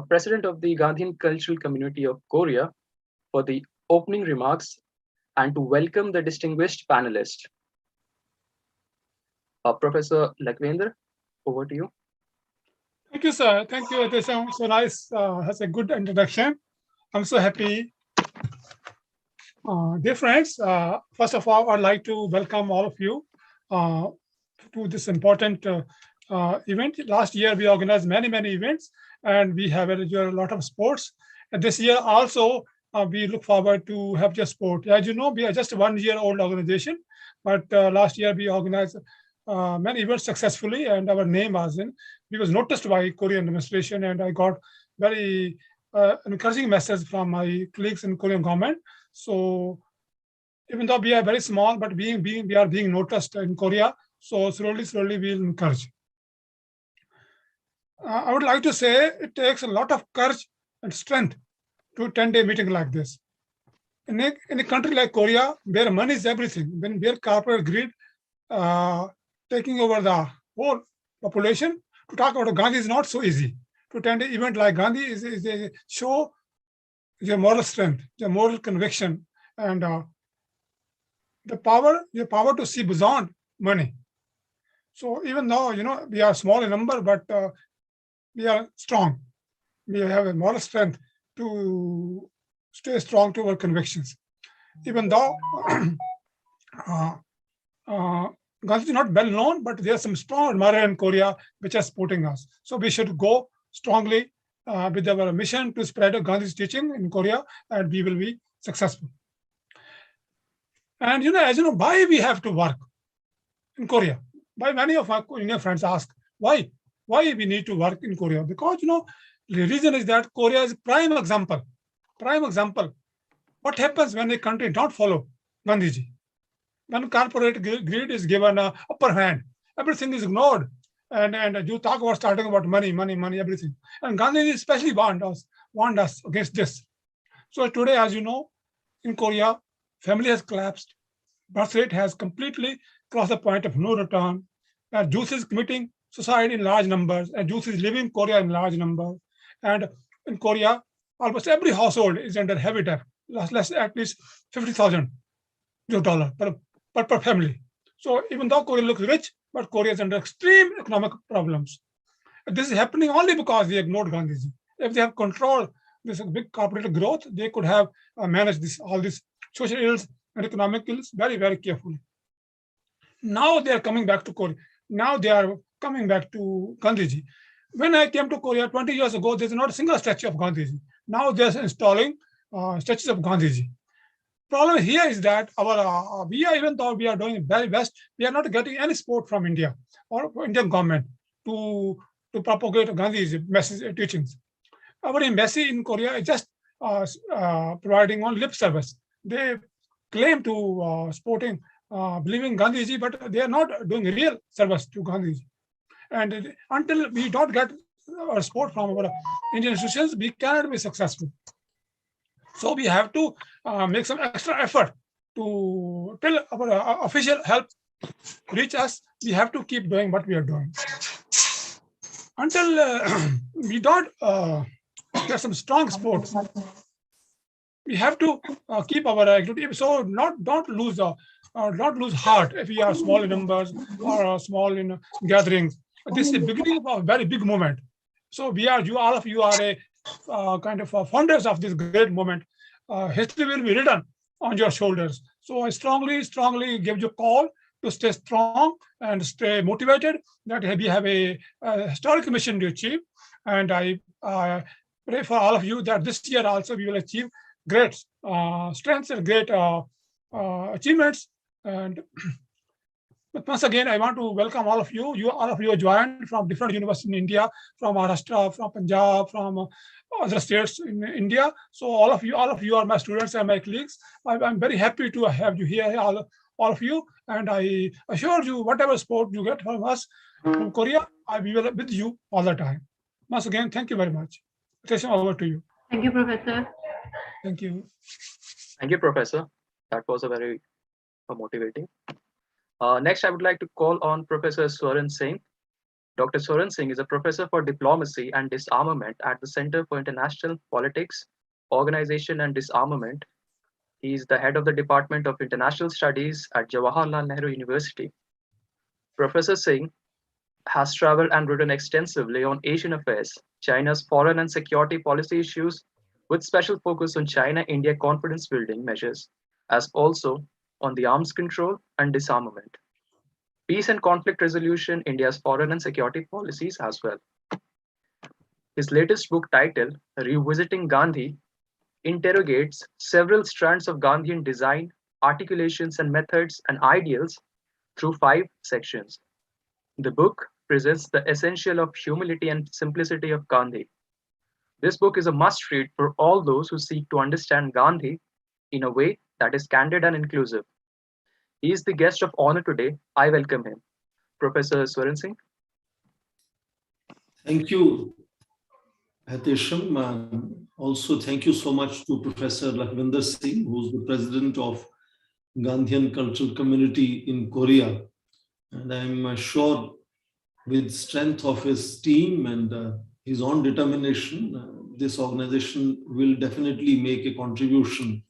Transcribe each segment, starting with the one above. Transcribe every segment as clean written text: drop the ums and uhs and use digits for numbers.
President of the Gandhian Cultural Community of Korea, for the opening remarks and to welcome the distinguished panelist. Professor Lakhvinder, over to you. Thank you, sir. Thank you. It is so nice. Has a good introduction. I'm so happy. Dear friends, first of all, I'd like to welcome all of you to this important event. Last year, we organized many events, and we have a lot of sports. And this year also, we look forward to have just sport. As you know, we are just a 1-year-old organization, but last year we organized many events successfully, and our name was in. We was noticed by Korean administration, and I got very encouraging message from my colleagues in Korean government. So even though we are very small, but we are being noticed in Korea. So slowly we'll encourage. I would like to say it takes a lot of courage and strength to attend a meeting like this. In a country like Korea, where money is everything, where corporate greed taking over the whole population, to talk about Gandhi is not so easy. To attend an event like Gandhi is a show your moral strength, your moral conviction, and the power to see beyond money. So even though we are small in number, but we are strong. We have a moral strength to stay strong to our convictions. Even though Gandhi is not well known, but there are some strong admirers in Korea which are supporting us. So we should go strongly with our mission to spread Gandhi's teaching in Korea, and we will be successful. And as you know, why we have to work in Korea? Why many of our Korean friends ask why we need to work in Korea? Because the reason is that Korea is prime example. Prime example. What happens when a country don't follow Gandhiji? When corporate greed is given a upper hand, everything is ignored. And you talk about starting about money, everything. And Gandhi especially warned us against this. So today, as you know, in Korea, family has collapsed. Birth rate has completely crossed the point of no return. Youth is committing suicide in large numbers, and youth is leaving Korea in large numbers. And in Korea, almost every household is under heavy debt, less at least $50,000 per family. So even though Korea looks rich, but Korea is under extreme economic problems. This is happening only because they ignored Gandhiji. If they have controlled this big corporate growth, they could have managed all these social ills and economic ills very carefully. Now they are coming back to Korea. Now they are coming back to Gandhiji. When I came to Korea 20 years ago, there's not a single statue of Gandhiji. Now they're installing statues of Gandhiji. Problem here is that even though we are doing very best, we are not getting any support from India or Indian government to propagate Gandhi's message teachings. Our embassy in Korea is just providing on lip service. They claim to supporting, believing Gandhiji, but they are not doing real service to Gandhiji. And until we don't get our support from our Indian institutions, we cannot be successful. So we have to make some extra effort to tell our official help reach us. We have to keep doing what we are doing. Until we don't get some strong support, we have to keep our activity. So don't lose heart if we are small in numbers or small in gatherings. This is the beginning of a very big movement. So all of you are a kind of founders of this great movement. History will be written on your shoulders. So I strongly give you a call to stay strong and stay motivated, that we have a historic mission to achieve. And I pray for all of you that this year also we will achieve great strengths and great achievements. And but once again, I want to welcome all of you. All of you joined from different universities in India, from Maharashtra, from Punjab, from other states in India. So all of you are my students and my colleagues. I'm very happy to have you here, all of you. And I assure you, whatever support you get from us, from Korea, I will be with you all the time. Once again, thank you very much. Session over to you. Thank you, Professor. Thank you. Thank you, Professor. That was a very motivating. Next, I would like to call on Professor Swaran Singh Dr. Soren Singh is a professor for diplomacy and disarmament at the Center for International Politics, Organization and Disarmament. He is the head of the Department of International Studies at Jawaharlal Nehru University. Professor Singh has traveled and written extensively on Asian affairs, China's foreign and security policy issues, with special focus on China India confidence building measures, as also on the arms control and disarmament, peace and conflict resolution, India's foreign and security policies as well. His latest book titled Revisiting Gandhi interrogates several strands of Gandhian design, articulations, and methods and ideals through 5 sections. The book presents the essential of humility and simplicity of Gandhi. This book is a must read for all those who seek to understand Gandhi in a way that is candid and inclusive. He is the guest of honor today. I welcome him. Professor Swaran Singh. Thank you, Hatisham. Also, thank you so much to Professor Lakhvinder Singh, who's the president of Gandhian Cultural Community in Korea. And I'm sure with strength of his team and his own determination, this organization will definitely make a contribution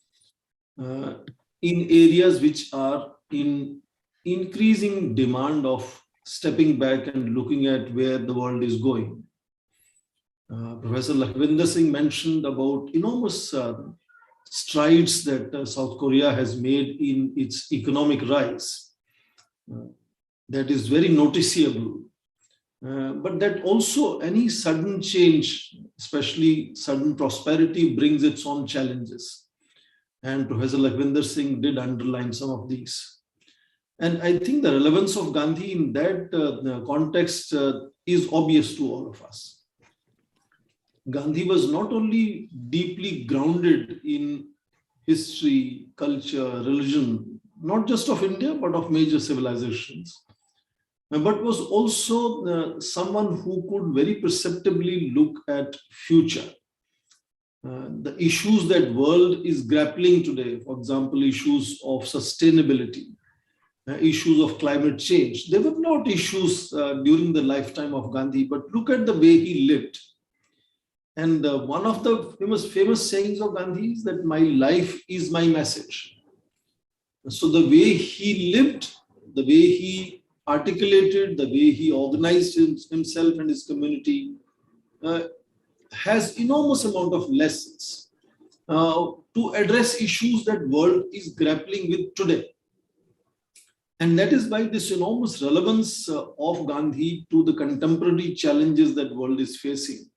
in areas which are in increasing demand of stepping back and looking at where the world is going. Professor Lakhvinder Singh mentioned about enormous strides that South Korea has made in its economic rise. That is very noticeable. But that also any sudden change, especially sudden prosperity, brings its own challenges. And Professor Lakhvinder Singh did underline some of these. And I think the relevance of Gandhi in that context is obvious to all of us. Gandhi was not only deeply grounded in history, culture, religion, not just of India, but of major civilizations, but was also someone who could very perceptibly look at future. The issues that world is grappling today, for example, issues of sustainability, issues of climate change, they were not issues during the lifetime of Gandhi, but look at the way he lived. And one of the famous sayings of Gandhi is that my life is my message. So the way he lived, the way he articulated, the way he organized himself and his community has enormous amount of lessons to address issues that world is grappling with today. And that is why this enormous relevance of Gandhi to the contemporary challenges that world is facing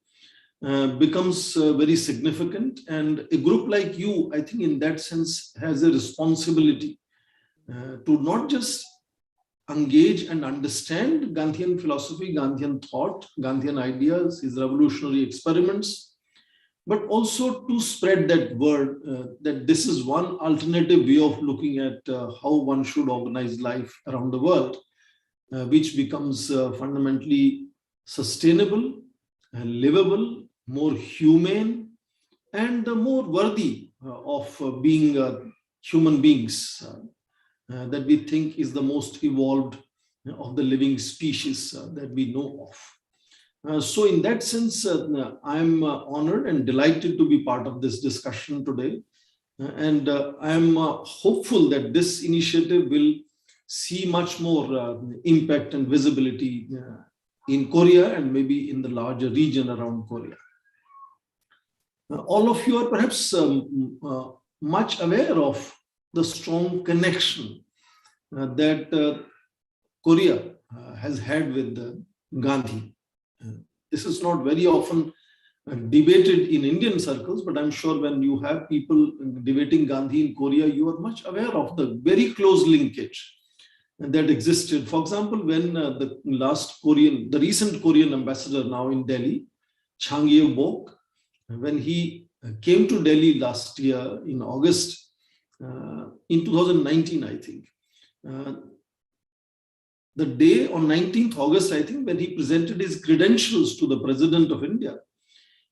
becomes very significant. And a group like you, I think in that sense, has a responsibility to not just engage and understand Gandhian philosophy, Gandhian thought, Gandhian ideas, his revolutionary experiments, but also to spread that word that this is one alternative way of looking at how one should organize life around the world, which becomes fundamentally sustainable, livable, more humane, and more worthy of being human beings that we think is the most evolved of the living species that we know of. So in that sense, I'm honored and delighted to be part of this discussion today. And I'm hopeful that this initiative will see much more impact and visibility in Korea and maybe in the larger region around Korea. All of you are perhaps much aware of the strong connection that Korea has had with Gandhi. This is not very often debated in Indian circles, but I'm sure when you have people debating Gandhi in Korea, you are much aware of the very close linkage that existed. For example, when the recent Korean ambassador now in Delhi, Chang Ye-bok, when he came to Delhi last year in August, in 2019, I think, the day on 19th August, I think, when he presented his credentials to the President of India,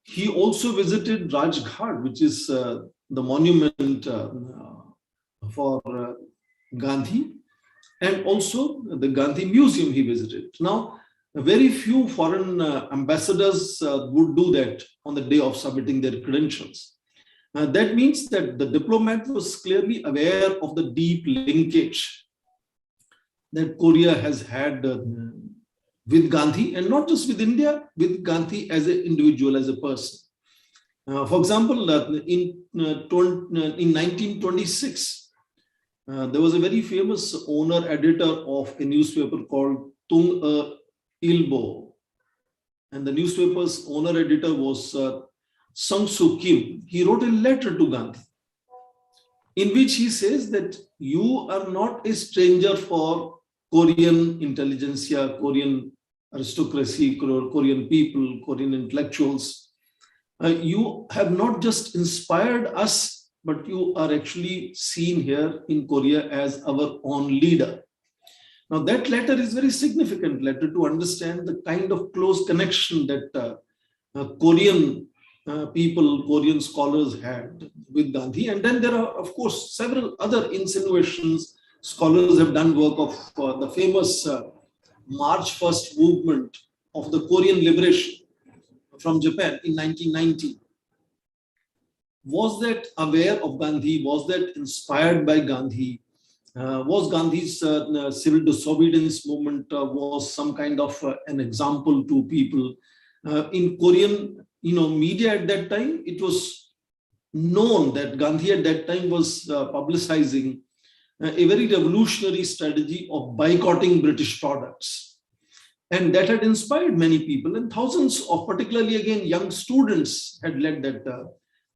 he also visited Rajghat, which is the monument for Gandhi, and also the Gandhi Museum he visited. Now, Very few foreign ambassadors would do that on the day of submitting their credentials. That means that the diplomat was clearly aware of the deep linkage that Korea has had with Gandhi, and not just with India, with Gandhi as an individual, as a person. For example, in 1926, there was a very famous owner editor of a newspaper called Tung Ilbo, and the newspaper's owner editor was Sung Soo Kim. He wrote a letter to Gandhi in which he says that you are not a stranger for Korean intelligentsia, Korean aristocracy, Korean people, Korean intellectuals. You have not just inspired us, but you are actually seen here in Korea as our own leader. Now, that letter is very significant letter to understand the kind of close connection that Korean people, Korean scholars had with Gandhi. And then there are, of course, several other insinuations. Scholars have done work of the famous March 1st movement of the Korean liberation from Japan in 1990. Was that aware of Gandhi? Was that inspired by Gandhi? Was Gandhi's civil disobedience movement was some kind of an example to people? In Korean media at that time, it was known that Gandhi at that time was publicizing a very revolutionary strategy of boycotting British products. And that had inspired many people, and thousands of, particularly again, young students had led that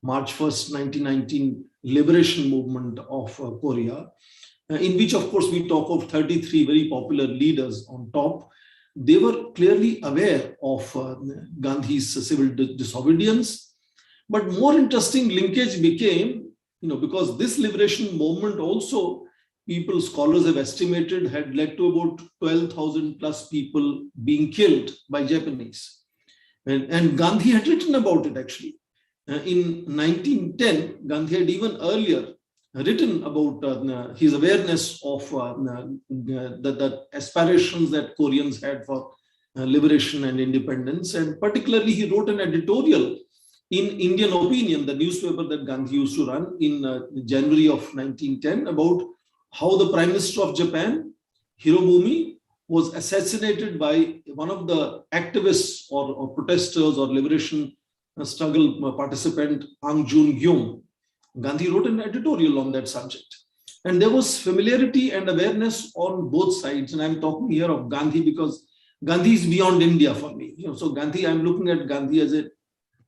March 1st, 1919 liberation movement of Korea, in which, of course, we talk of 33 very popular leaders on top. They were clearly aware of Gandhi's civil disobedience. But more interesting linkage became, because this liberation movement also, people, scholars have estimated, had led to about 12,000 plus people being killed by Japanese. And Gandhi had written about it actually. In 1910, Gandhi had even earlier written about his awareness of the aspirations that Koreans had for liberation and independence. And particularly, he wrote an editorial in Indian Opinion, the newspaper that Gandhi used to run, in January of 1910, about how the Prime Minister of Japan, Hirobumi, was assassinated by one of the activists or protesters or liberation struggle participant, Ang Jun-gyum. Gandhi wrote an editorial on that subject. And there was familiarity and awareness on both sides. And I'm talking here of Gandhi because Gandhi is beyond India for me. So Gandhi, I'm looking at Gandhi as an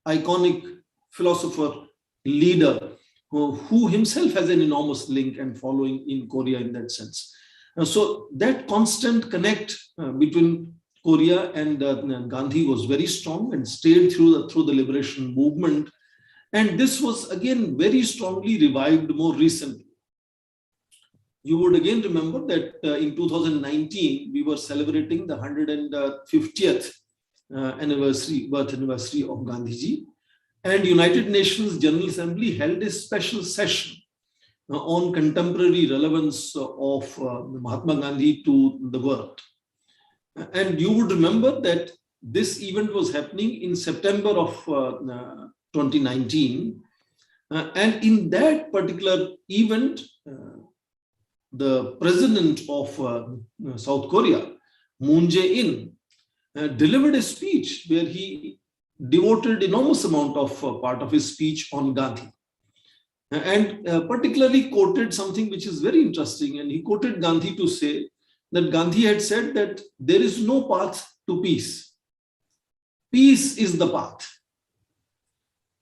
iconic philosopher, leader, who himself has an enormous link and following in Korea in that sense. So that constant connect between Korea and Gandhi was very strong and stayed through the liberation movement. And this was again very strongly revived more recently. You would again remember that in 2019, we were celebrating the 150th birth anniversary of Gandhiji. And United Nations General Assembly held a special session on contemporary relevance of Mahatma Gandhi to the world. And you would remember that this event was happening in September of 2019. And in that particular event, the president of South Korea, Moon Jae-in, delivered a speech where he devoted enormous amount of part of his speech on Gandhi. And particularly quoted something which is very interesting. And he quoted Gandhi to say that Gandhi had said that there is no path to peace. Peace is the path.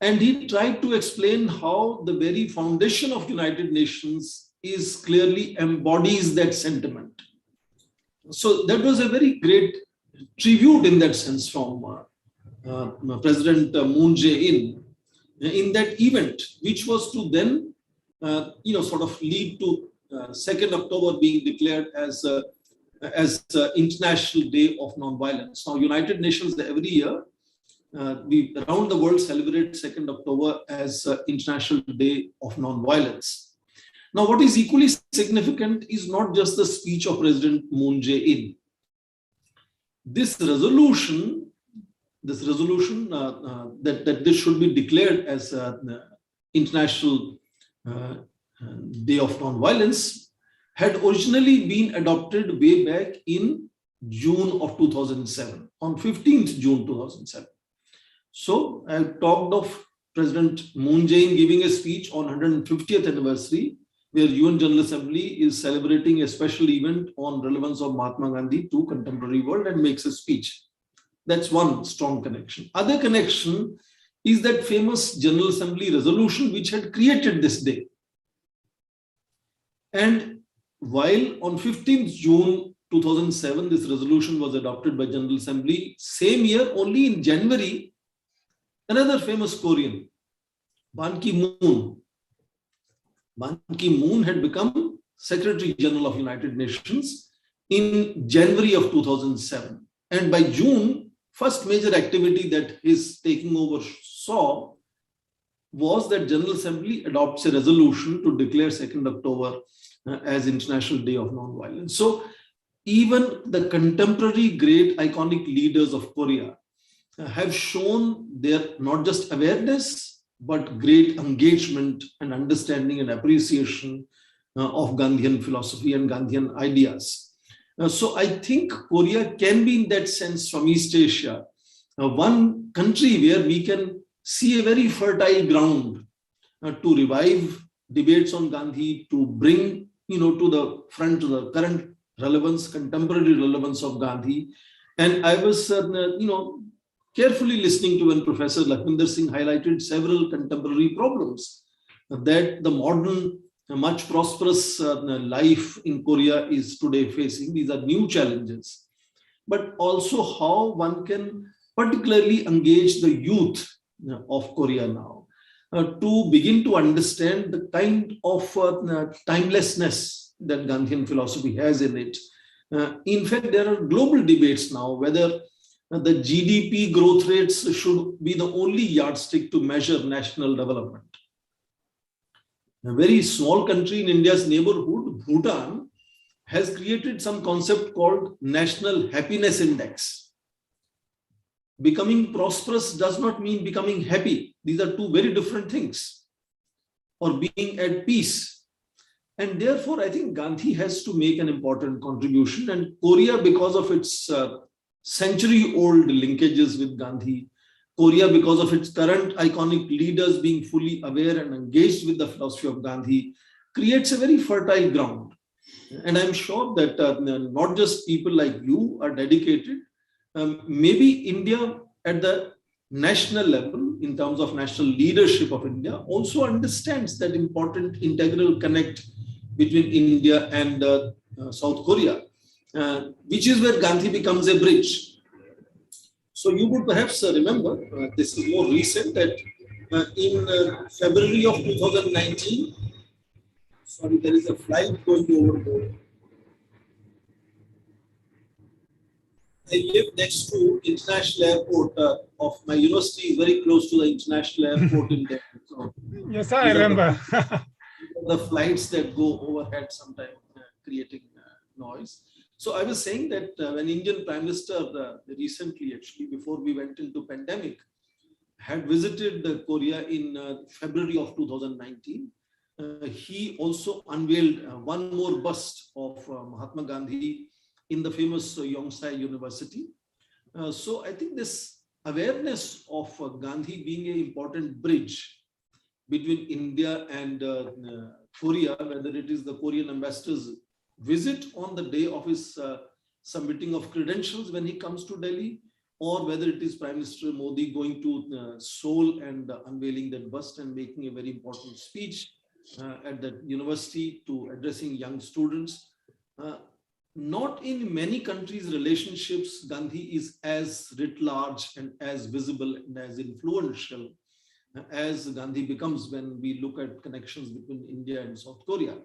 And he tried to explain how the very foundation of United Nations is clearly embodies that sentiment. So that was a very great tribute in that sense from President Moon Jae-in in that event, which was to then, sort of lead to 2nd October being declared as International Day of Nonviolence. Now, United Nations every year, we around the world celebrate 2nd October as International Day of Nonviolence. Now, what is equally significant is not just the speech of President Moon Jae-in. this resolution that this should be declared as International Day of Non-Violence had originally been adopted way back in June of 2007, on 15th June 2007. So I talked of President Moon Jae-in giving a speech on 150th anniversary, where UN General Assembly is celebrating a special event on relevance of Mahatma Gandhi to contemporary world and makes a speech. That's one strong connection. Other connection is that famous General Assembly resolution which had created this day. And while on 15th June 2007, this resolution was adopted by General Assembly, same year, only in January, another famous Korean, Ban Ki-moon had become Secretary General of United Nations in January of 2007. And by June, first major activity that his taking over saw was that General Assembly adopts a resolution to declare 2nd October as International Day of Non-Violence. So even the contemporary great iconic leaders of Korea have shown their not just awareness, but great engagement and understanding and appreciation of Gandhian philosophy and Gandhian ideas. So I think Korea can be in that sense from East Asia, one country where we can see a very fertile ground to revive debates on Gandhi, to bring to the front the current relevance, contemporary relevance of Gandhi. And I was carefully listening to when Professor Lakhvinder Singh highlighted several contemporary problems that the modern, much prosperous life in Korea is today facing. These are new challenges, but also how one can particularly engage the youth of Korea now to begin to understand the kind of timelessness that Gandhian philosophy has in it. In fact, there are global debates now whether the GDP growth rates should be the only yardstick to measure national development. A very small country in India's neighborhood, Bhutan, has created some concept called National Happiness Index. Becoming prosperous does not mean becoming happy. These are two very different things. Or being at peace. And therefore, I think Gandhi has to make an important contribution. And Korea, because of its century-old linkages with Gandhi, Korea, because of its current iconic leaders being fully aware and engaged with the philosophy of Gandhi, creates a very fertile ground. And I'm sure that not just people like you are dedicated, maybe India at the national level, in terms of national leadership of India, also understands that important integral connect between India and South Korea, which is where Gandhi becomes a bridge. So you would perhaps remember, this is more recent, that in February of 2019, sorry, there is a flight going over. I live next to international airport of my university, is very close to the international airport in Delhi. So yes, I remember. The flights that go overhead sometimes creating noise. So I was saying that when Indian Prime Minister recently, actually before we went into pandemic, had visited Korea in February of 2019, he also unveiled one more bust of Mahatma Gandhi in the famous Yonsei University. So I think this awareness of Gandhi being an important bridge between India and Korea, whether it is the Korean ambassador's visit on the day of his submitting of credentials when he comes to Delhi, or whether it is Prime Minister Modi going to Seoul and unveiling that bust and making a very important speech at that university to addressing young students. Not in many countries' relationships, Gandhi is as writ large and as visible and as influential as Gandhi becomes when we look at connections between India and South Korea.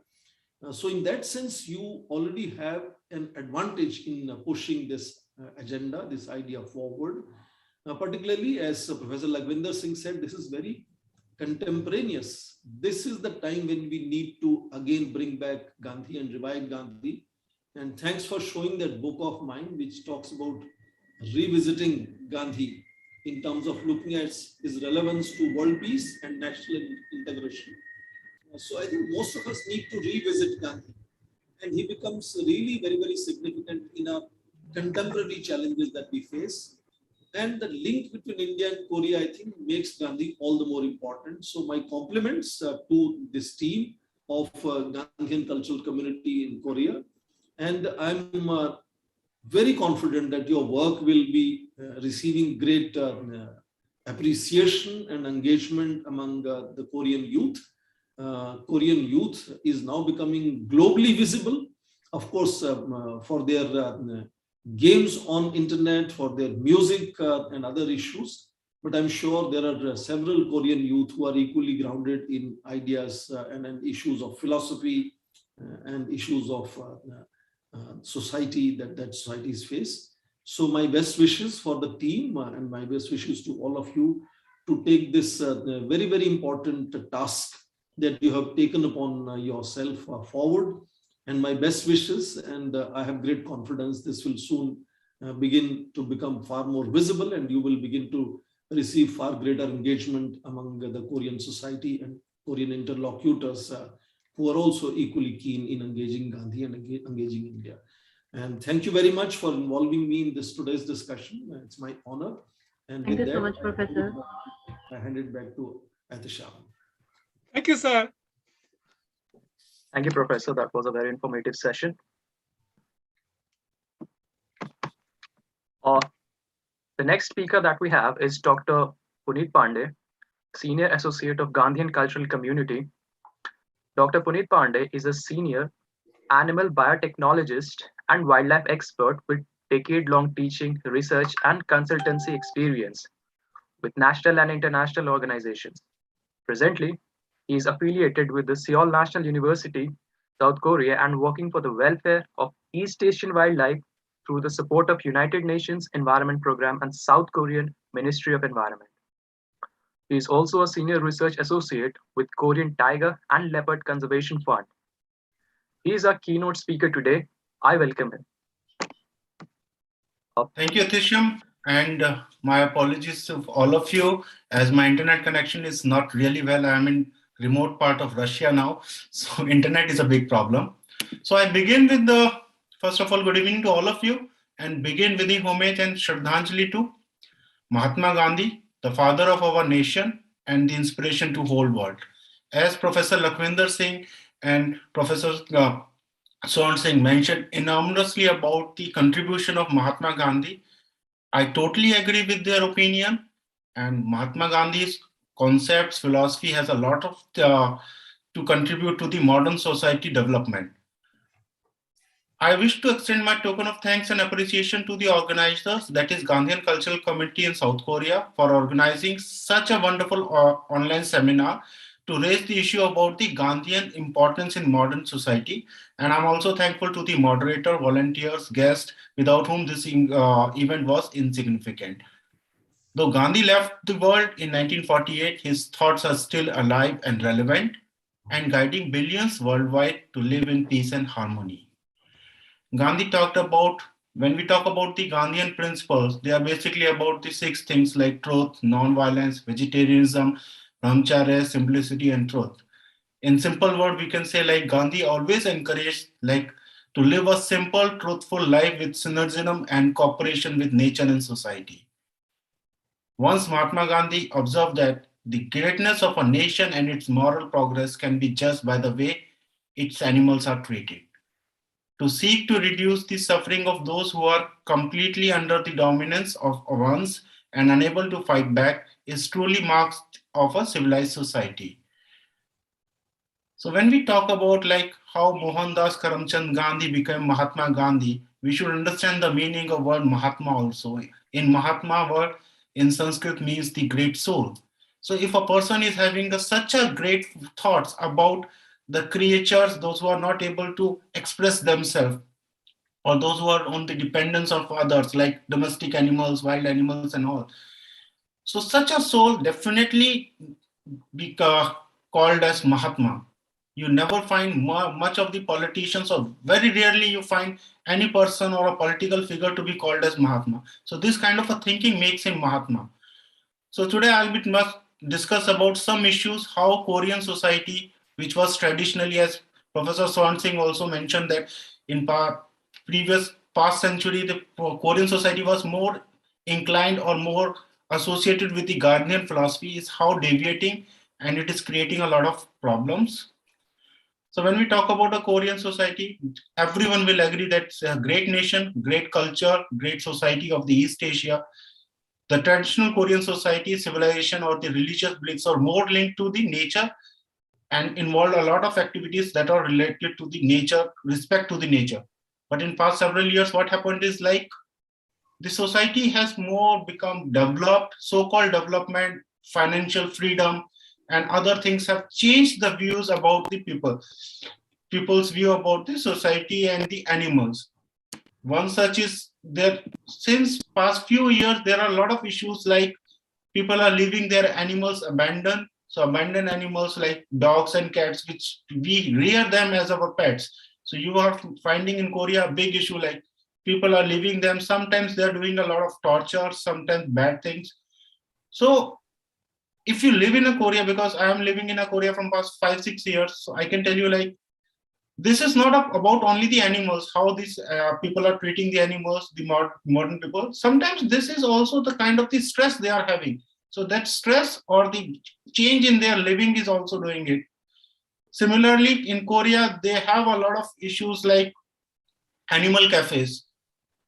So in that sense, you already have an advantage in pushing this agenda, this idea forward. Particularly, as Professor Lakhvinder Singh said, this is very contemporaneous. This is the time when we need to again bring back Gandhi and revive Gandhi. And thanks for showing that book of mine, which talks about revisiting Gandhi in terms of looking at his relevance to world peace and national integration. So I think most of us need to revisit Gandhi, and he becomes really very, very significant in our contemporary challenges that we face. And the link between India and Korea, I think, makes Gandhi all the more important. So my compliments to this team of Gandhian cultural community in Korea. And I'm very confident that your work will be receiving great appreciation and engagement among the Korean youth. Korean youth is now becoming globally visible, of course, for their games on internet, for their music and other issues. But I'm sure there are several Korean youth who are equally grounded in ideas and issues of philosophy and issues of society that societies face. So my best wishes for the team and my best wishes to all of you to take this very, very important task that you have taken upon yourself forward. And my best wishes, and I have great confidence this will soon begin to become far more visible, and you will begin to receive far greater engagement among the Korean society and Korean interlocutors who are also equally keen in engaging Gandhi and engaging India. And thank you very much for involving me in this today's discussion. It's my honor. And Thank with you so that, much, Professor. I hand it back to Atisham. Thank you, sir. Thank you, Professor. That was a very informative session. The next speaker that we have is Dr. Puneet Pandey, Senior Associate of Gandhian Cultural Community. Dr. Puneet Pandey is a senior animal biotechnologist and wildlife expert with decade-long teaching, research, and consultancy experience with national and international organizations. Presently, he is affiliated with the Seoul National University, South Korea, and working for the welfare of East Asian wildlife through the support of United Nations Environment Program and South Korean Ministry of Environment. He is also a senior research associate with Korean Tiger and Leopard Conservation Fund. He is our keynote speaker today. I welcome him. Thank you, Atisham, and my apologies to all of you as my internet connection is not really well. I'm in remote part of Russia now, so internet is a big problem. So I begin with first of all, good evening to all of you, and begin with the homage and Shraddhanjali to Mahatma Gandhi, the father of our nation and the inspiration to whole world. As Professor Lakhvinder Singh and Professor Swan Singh mentioned enormously about the contribution of Mahatma Gandhi. I totally agree with their opinion, and Mahatma Gandhi's concepts, philosophy has a lot of to contribute to the modern society development. I wish to extend my token of thanks and appreciation to the organizers, that is Gandhian Cultural Committee in South Korea, for organizing such a wonderful online seminar to raise the issue about the Gandhian importance in modern society. And I'm also thankful to the moderator, volunteers, guests, without whom this event was insignificant. Though Gandhi left the world in 1948, his thoughts are still alive and relevant and guiding billions worldwide to live in peace and harmony. Gandhi talked about, when we talk about the Gandhian principles, they are basically about the 6 things like truth, non-violence, vegetarianism, brahmacharya, simplicity, and truth. In simple word, we can say like Gandhi always encouraged like to live a simple, truthful life with synergism and cooperation with nature and society. Once Mahatma Gandhi observed that the greatness of a nation and its moral progress can be judged by the way its animals are treated. To seek to reduce the suffering of those who are completely under the dominance of ones and unable to fight back is truly marks of a civilized society. So when we talk about like how Mohandas Karamchand Gandhi became Mahatma Gandhi, we should understand the meaning of word Mahatma also. In Mahatma word in Sanskrit means the great soul. So if a person is having such a great thoughts about the creatures, those who are not able to express themselves, or those who are on the dependence of others, like domestic animals, wild animals and all. So such a soul definitely be called as Mahatma. You never find much of the politicians, or very rarely you find any person or a political figure to be called as Mahatma. So this kind of a thinking makes him Mahatma. So today must discuss about some issues, how Korean society, which was traditionally, as Professor Swan Singh also mentioned, that in previous past century, the Korean society was more inclined or more associated with the Gandhian philosophy, is how deviating, and it is creating a lot of problems. So when we talk about a Korean society, everyone will agree that it's a great nation, great culture, great society of the East Asia. The traditional Korean society, civilization, or the religious beliefs are more linked to the nature and involve a lot of activities that are related to the nature, respect to the nature. But in past several years, what happened is like the society has more become developed, so-called development, financial freedom, and other things have changed the views about the people's view about the society and the animals. One such is there since past few years, there are a lot of issues like people are leaving their animals abandoned. So abandoned animals like dogs and cats, which we rear them as our pets. So you are finding in Korea a big issue like people are leaving them. Sometimes they're doing a lot of torture, sometimes bad things. So if you live in a Korea, because I am living in a Korea from past 5-6 years, so I can tell you like this is not about only the animals, how these people are treating the animals, the modern people. Sometimes this is also the kind of the stress they are having. So that stress or the change in their living is also doing it. Similarly, in Korea, they have a lot of issues like animal cafes,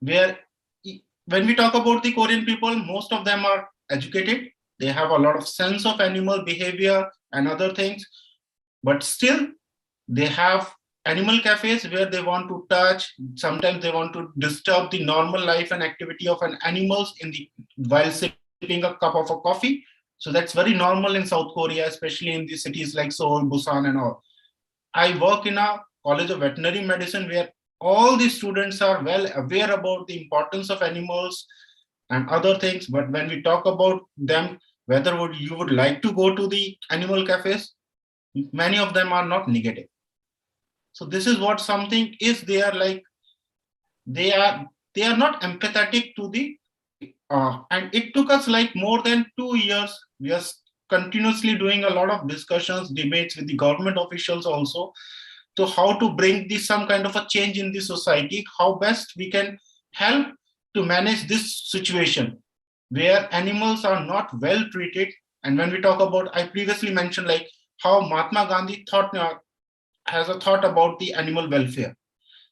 where when we talk about the Korean people, most of them are educated. They have a lot of sense of animal behavior and other things, but still they have animal cafes where they want to touch, sometimes they want to disturb the normal life and activity of an animals in the while sipping a cup of a coffee. So that's very normal in South Korea, especially in the cities like Seoul, Busan, and all. I work in a college of veterinary medicine where all the students are well aware about the importance of animals and other things. But when we talk about them, whether you would like to go to the animal cafes, many of them are not negative. So this is what something is there, like they are not empathetic to the and it took us like more than 2 years. We are continuously doing a lot of discussions, debates with the government officials also, to how to bring this some kind of a change in the society, how best we can help to manage this situation where animals are not well treated. And when we talk about, I previously mentioned like how Mahatma Gandhi thought has a thought about the animal welfare.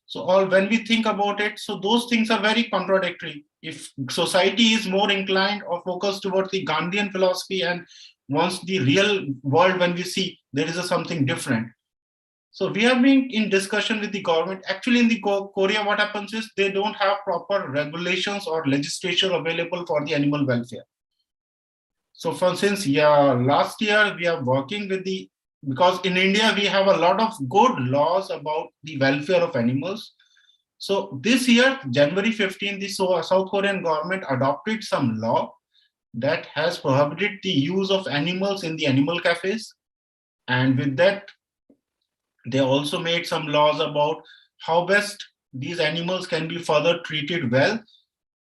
So all when we think about it, so those things are very contradictory. If society is more inclined or focused towards the Gandhian philosophy, and once the real world, when we see there is a something different. So we have been in discussion with the government. Actually, in the Korea, what happens is they don't have proper regulations or legislation available for the animal welfare. So for instance, last year we are working with the, because in India we have a lot of good laws about the welfare of animals. So this year, January 15, the South Korean government adopted some law that has prohibited the use of animals in the animal cafes. And with that, they also made some laws about how best these animals can be further treated well.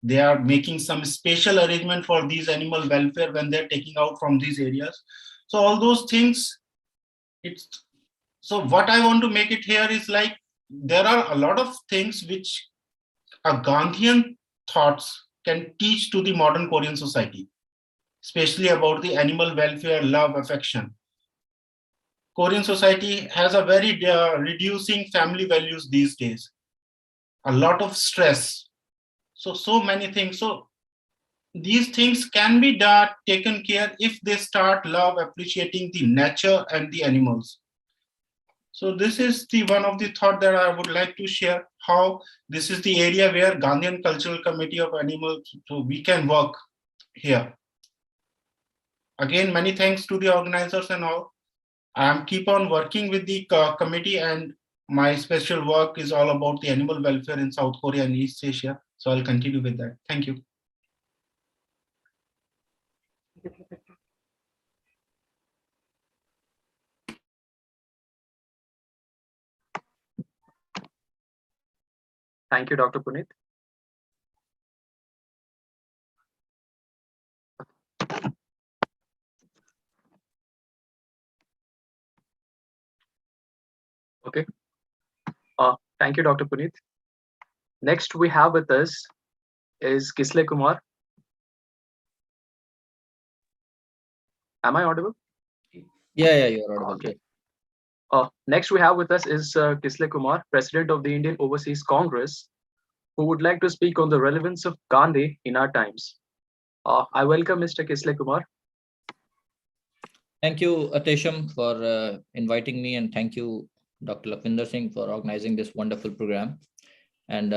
They are making some special arrangement for these animal welfare when they're taking out from these areas. So all those things, it's so what I want to make it here is like there are a lot of things which a Gandhian thoughts can teach to the modern Korean society, especially about the animal welfare, love, affection. Korean society has a very reducing family values these days, a lot of stress. So many things. So these things can be taken care if they start love, appreciating the nature and the animals. So this is the one of the thought that I would like to share, how this is the area where Gandhian Cultural Committee of Animals, so we can work here. Again, many thanks to the organizers and all. I am keep on working with the committee, and my special work is all about the animal welfare in South Korea and East Asia. So I'll continue with that. Thank you. Thank you, Dr. Puneet. Okay. Thank you, Dr. Puneet. Next we have with us is Kisle Kumar. Am I audible? Yeah, you're audible. Okay. Next we have with us is Kisle Kumar, President of the Indian Overseas Congress, who would like to speak on the relevance of Gandhi in our times. I welcome Mr. Kisle Kumar. Thank you, Atesham, for inviting me, and thank you, Dr. Lakhvinder Singh, for organizing this wonderful program. And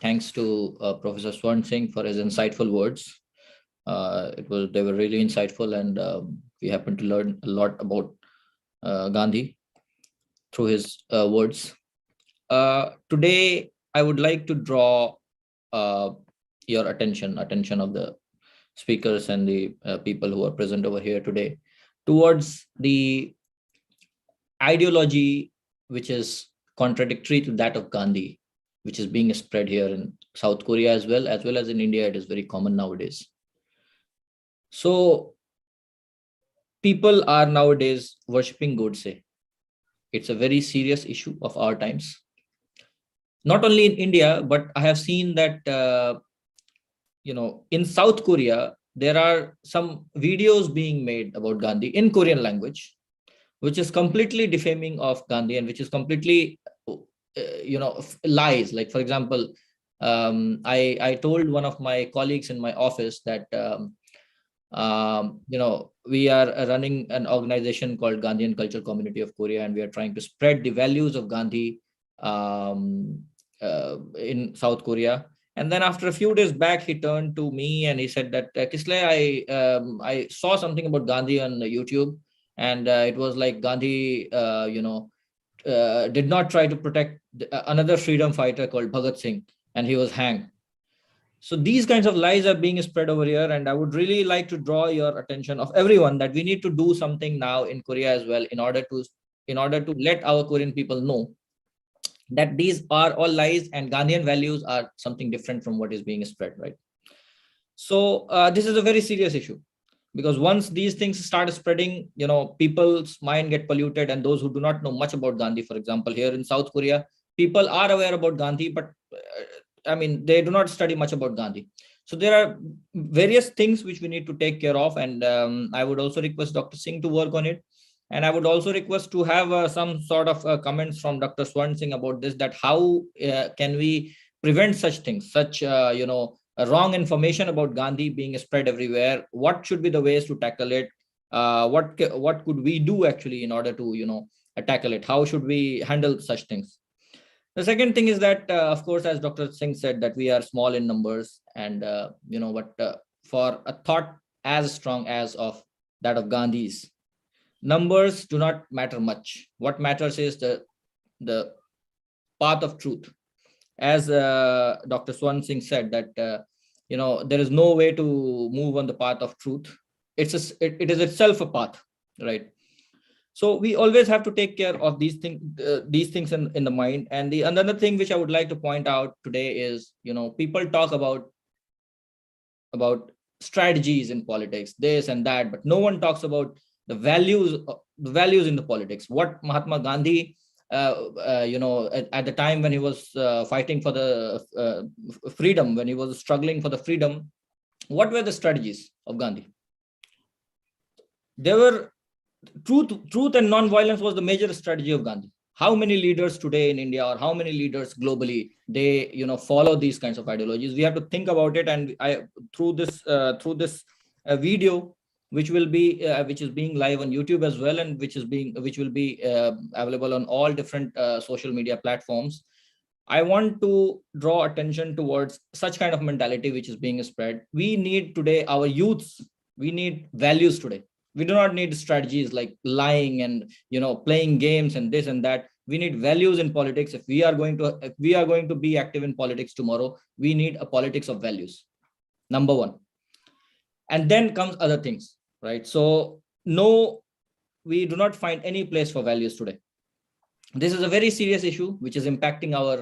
thanks to Professor Swan Singh for his insightful words. They were really insightful, and we happened to learn a lot about Gandhi through his words. Today, I would like to draw your attention of the speakers and the people who are present over here today towards the ideology which is contradictory to that of Gandhi, which is being spread here in South Korea as well as in India. It is very common nowadays. So people are nowadays worshipping Godse. It's a very serious issue of our times. Not only in India, but I have seen that in South Korea, there are some videos being made about Gandhi in Korean language, which is completely defaming of Gandhi and which is completely, lies. Like, for example, I told one of my colleagues in my office that, we are running an organization called Gandhian Cultural Community of Korea, and we are trying to spread the values of Gandhi in South Korea. And then after a few days back, he turned to me and he said that, Kisle, I saw something about Gandhi on YouTube, and it was like Gandhi, did not try to protect another freedom fighter called Bhagat Singh, and he was hanged. So these kinds of lies are being spread over here, and I would really like to draw your attention of everyone that we need to do something now in Korea as well in order to let our Korean people know that these are all lies and Gandhian values are something different from what is being spread, right? So this is a very serious issue, because once these things start spreading, people's mind get polluted, and those who do not know much about Gandhi, for example, here in South Korea, people are aware about Gandhi, but they do not study much about Gandhi. So there are various things which we need to take care of, and I would also request Dr. Singh to work on it. And I would also request to have some sort of comments from Dr. Swan Singh about this, that how can we prevent such things, such, wrong information about Gandhi being spread everywhere? What should be the ways to tackle it? What could we do actually in order to, tackle it? How should we handle such things? The second thing is that, of course, as Dr. Singh said, that we are small in numbers, and, for a thought as strong as of that of Gandhi's, numbers do not matter much. What matters is the path of truth. As Dr. Swan Singh said that, there is no way to move on the path of truth. It is itself a path, right? So we always have to take care of these things in the mind. And the another thing which I would like to point out today is, people talk about strategies in politics, this and that, but no one talks about the values in the politics. What Mahatma Gandhi, at the time when he was fighting for the freedom, when he was struggling for the freedom, what were the strategies of Gandhi? There were truth and non-violence was the major strategy of Gandhi. How many leaders today in India, or how many leaders globally, they follow these kinds of ideologies? We have to think about it. And through this video, which is being live on YouTube as well, and which will be available on all different social media platforms, I want to draw attention towards such kind of mentality which is being spread. We need today, our youths, we need values today. We do not need strategies like lying and playing games and this and that. We need values in politics. If we are going to be active in politics tomorrow, we need a politics of values, number one. And then comes other things, right? So no, we do not find any place for values today. This is a very serious issue which is impacting our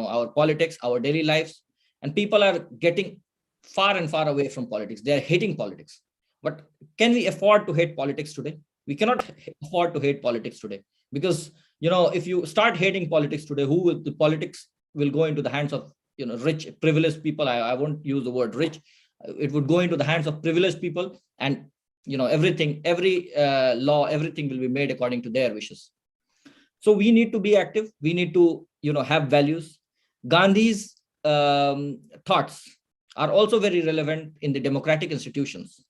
our politics, our daily lives, and people are getting far and far away from politics. They are hating politics. But can we afford to hate politics today? We cannot afford to hate politics today, because if you start hating politics today, who will the politics will go into the hands of rich privileged people. I won't use the word rich. It would go into the hands of privileged people, and everything, every law, everything will be made according to their wishes. So we need to be active. We need to have values. Gandhi's thoughts are also very relevant in the democratic institutions.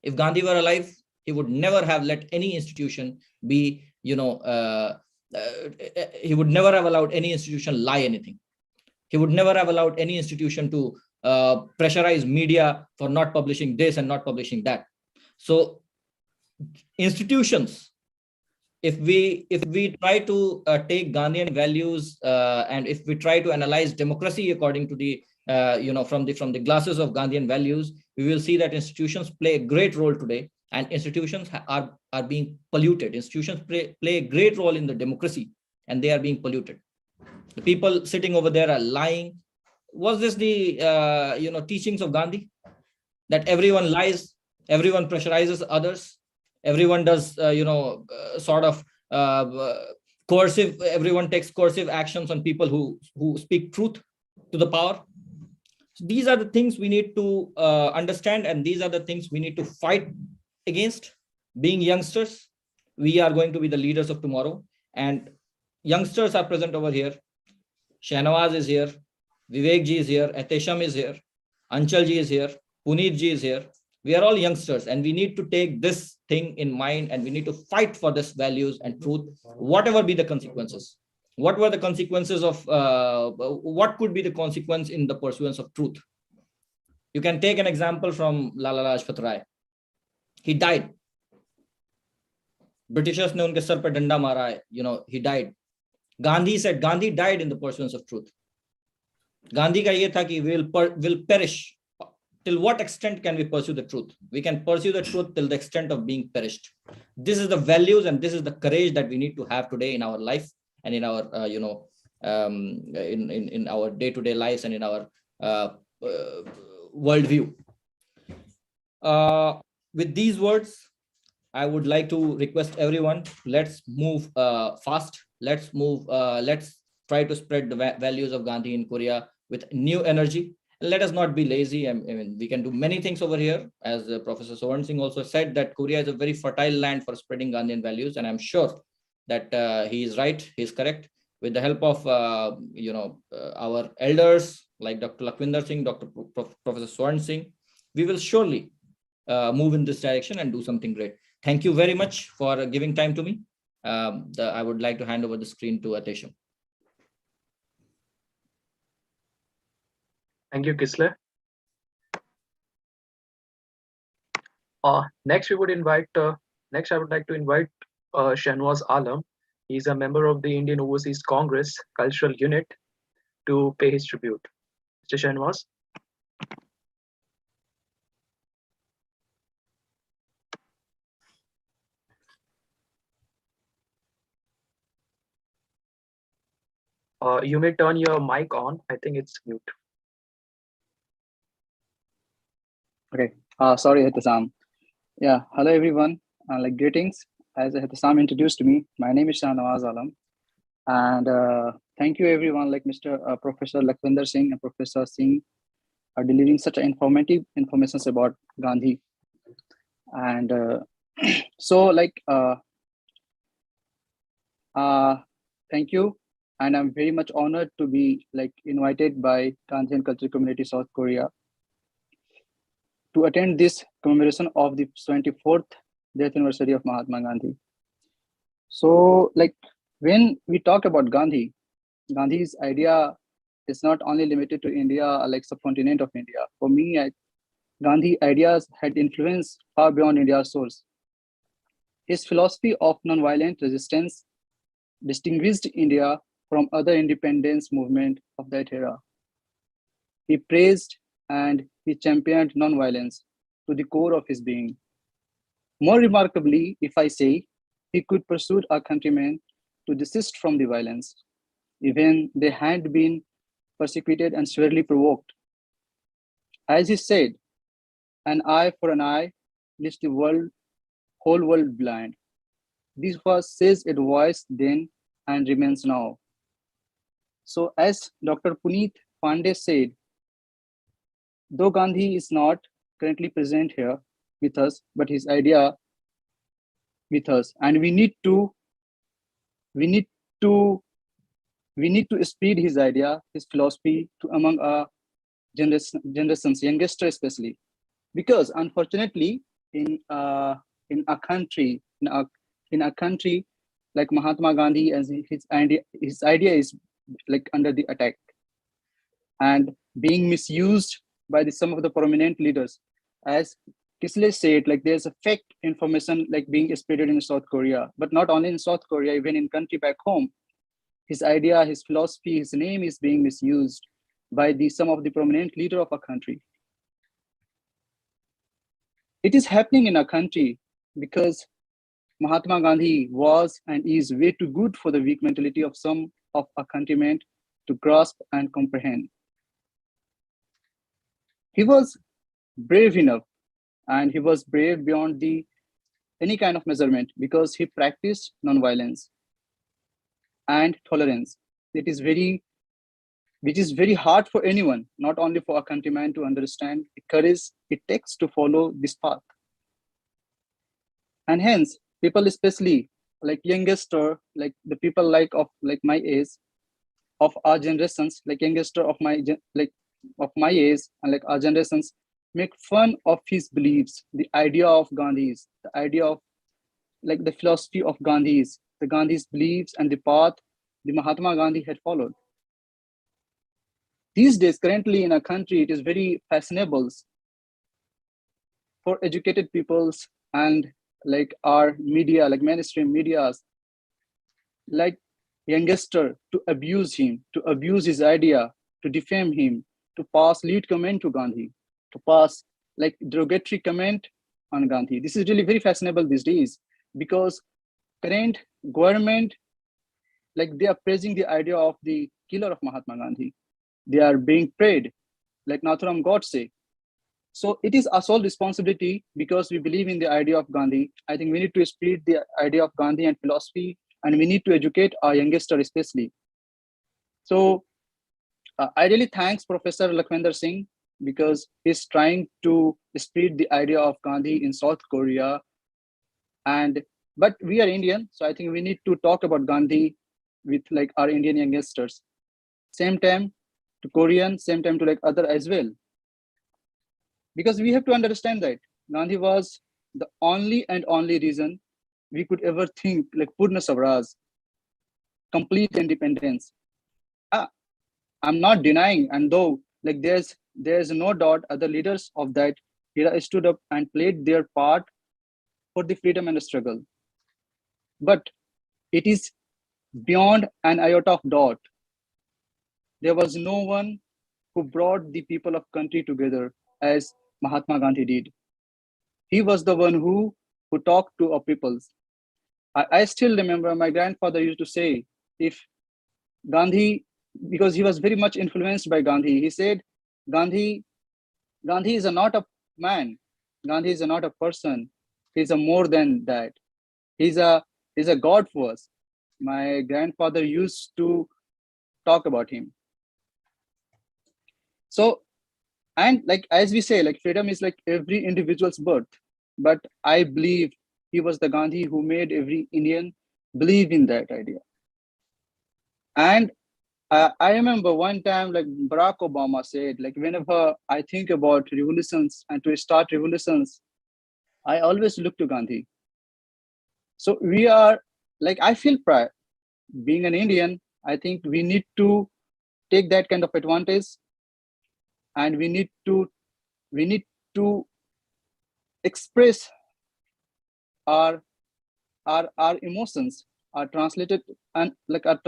If Gandhi were alive, he would never have let any institution be he would never have allowed any institution lie anything. He would never have allowed any institution to pressurize media for not publishing this and not publishing that. So institutions, if we try to take Gandhian values and if we try to analyze democracy according to the from the glasses of Gandhian values, we will see that institutions play a great role today, and institutions are being polluted. Institutions play a great role in the democracy, and they are being polluted. The people sitting over there are lying. Was this the teachings of Gandhi, that everyone lies, everyone pressurizes others, everyone does sort of coercive, everyone takes coercive actions on people who speak truth to the power? So these are the things we need to understand, and these are the things we need to fight against. Being youngsters, we are going to be the leaders of tomorrow, and youngsters are present over here. Shahnawaz is here, Vivek ji is here, Atesham is here, Anchal ji is here, Puneet ji is here. We are all youngsters, and we need to take this thing in mind, and we need to fight for this values and truth, whatever be the consequences. What were the consequences of what could be the consequence in the pursuance of truth? You can take an example from Lala Lajpat Rai. He died. Britishers ne unke sar pe danda mara hai, he died. Gandhi said, Gandhi died in the pursuance of truth. Gandhi ka ye tha ki will perish. Till what extent can we pursue the truth? We can pursue the truth till the extent of being perished. This is the values and this is the courage that we need to have today in our life and in our in our day-to-day lives and in our worldview. With these words, I would like to request everyone, let's move fast. Let's move. Let's try to spread the values of Gandhi in Korea with new energy. Let us not be lazy. I mean, we can do many things over here. As Professor Sohan Singh also said, that Korea is a very fertile land for spreading Gandhian values, and I'm sure that he is right, he is correct. With the help of our elders like Dr. Lakhvinder Singh, Dr. Professor Sohan Singh, we will surely move in this direction and do something great. Thank you very much for giving time to me. I would like to hand over the screen to Atesham. Thank you, Kisle. Next, I would like to invite Shahnawaz Alam. He's a member of the Indian Overseas Congress Cultural Unit to pay his tribute. Mr. Shahnawaz. You may turn your mic on. I think it's mute. Okay. Sorry, Hittasam. Yeah. Hello, everyone. Greetings. As Hittasam introduced me, my name is Shahnawaz Alam, and thank you, everyone. Like Mr. Professor Lakhvinder Singh and Professor Singh are delivering such informative information about Gandhi, and thank you. And I'm very much honored to be invited by Gandhian Cultural Community South Korea to attend this commemoration of the 24th death anniversary of Mahatma Gandhi. So when we talk about Gandhi, Gandhi's idea is not only limited to India, subcontinent of India. For me, Gandhi ideas had influence far beyond India's shores. His philosophy of nonviolent resistance distinguished India from other independence movements of that era. He praised and he championed nonviolence to the core of his being. More remarkably, if I say, he could persuade our countrymen to desist from the violence, even they had been persecuted and severely provoked. As he said, an eye for an eye leaves the whole world blind. This was his advice then and remains now. So as Dr. Puneet Pandey said, though Gandhi is not currently present here with us, but his idea with us, and we need to spread his idea, his philosophy to among our generations, youngster especially, because unfortunately in a country like Mahatma Gandhi, as his idea is like under the attack and being misused by some of the prominent leaders. As Kisle said, like there's a fake information like being spreaded in South Korea, but not only in South Korea, even in country back home. His idea, his philosophy, his name is being misused by some of the prominent leader of a country. It is happening in our country because Mahatma Gandhi was and is way too good for the weak mentality of some of our countrymen to grasp and comprehend. He was brave enough, and he was brave beyond any kind of measurement because he practiced nonviolence and tolerance. Which is very hard for anyone, not only for a countryman, to understand the courage it takes to follow this path. And hence, people especially like youngest, or like the people like my age, of our generations, like youngster of my age, and like our generations, make fun of his beliefs, the idea of Gandhi's, the idea of like the philosophy of Gandhi's, the Gandhi's beliefs and the path the Mahatma Gandhi had followed. These days, currently in our country, it is very fashionable for educated peoples and like our media, like mainstream medias, like youngster, to abuse him, to abuse his idea, to defame him, to pass lead comment to Gandhi, to pass like derogatory comment on Gandhi. This is really very fashionable these days because current government, like they are praising the idea of the killer of Mahatma Gandhi. They are being prayed like Nathuram Godse. So it is our sole responsibility, because we believe in the idea of Gandhi. I think we need to spread the idea of Gandhi and philosophy, and we need to educate our youngster especially. So I really thanks Professor Lakhvinder Singh, because he's trying to spread the idea of Gandhi in South Korea. But we are Indian, so I think we need to talk about Gandhi with like our Indian youngsters. Same time to Korean, same time to like other as well. Because we have to understand that Gandhi was the only and only reason we could ever think like Purna Swaraj, complete independence. I'm not denying, and though like there's no doubt other leaders of that era stood up and played their part for the freedom and the struggle. But it is beyond an iota of doubt. There was no one who brought the people of country together as Mahatma Gandhi did. He was the one who talked to our peoples. I still remember my grandfather used to say, if Gandhi, because he was very much influenced by Gandhi, he said, Gandhi is not a man. Gandhi is not a person. He's a more than that. He's a God for us. My grandfather used to talk about him. So, and like as we say, like freedom is like every individual's birth. But I believe he was the Gandhi who made every Indian believe in that idea. And I remember one time, like Barack Obama said, like whenever I think about revolutions and to start revolutions, I always look to Gandhi. So we are like, I feel pride. Being an Indian, I think we need to take that kind of advantage, and we need to express our emotions, our translated and like our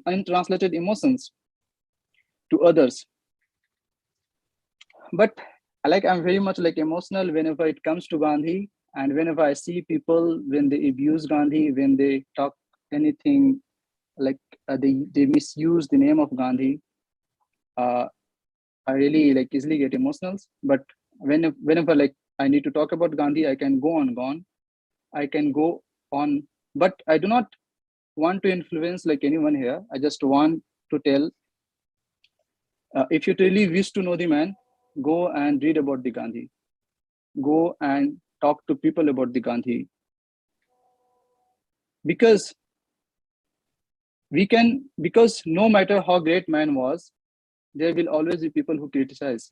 untranslated emotions to others. But like I'm very much like emotional whenever it comes to Gandhi, and whenever I see people when they abuse Gandhi, when they talk anything like they misuse the name of Gandhi, I really like easily get emotional. But whenever like I need to talk about Gandhi, I can go on. I can go on, but I do not want to influence like anyone here. I just want to tell, if you really wish to know the man, go and read about the Gandhi. Go and talk to people about the Gandhi. Because no matter how great man was, there will always be people who criticize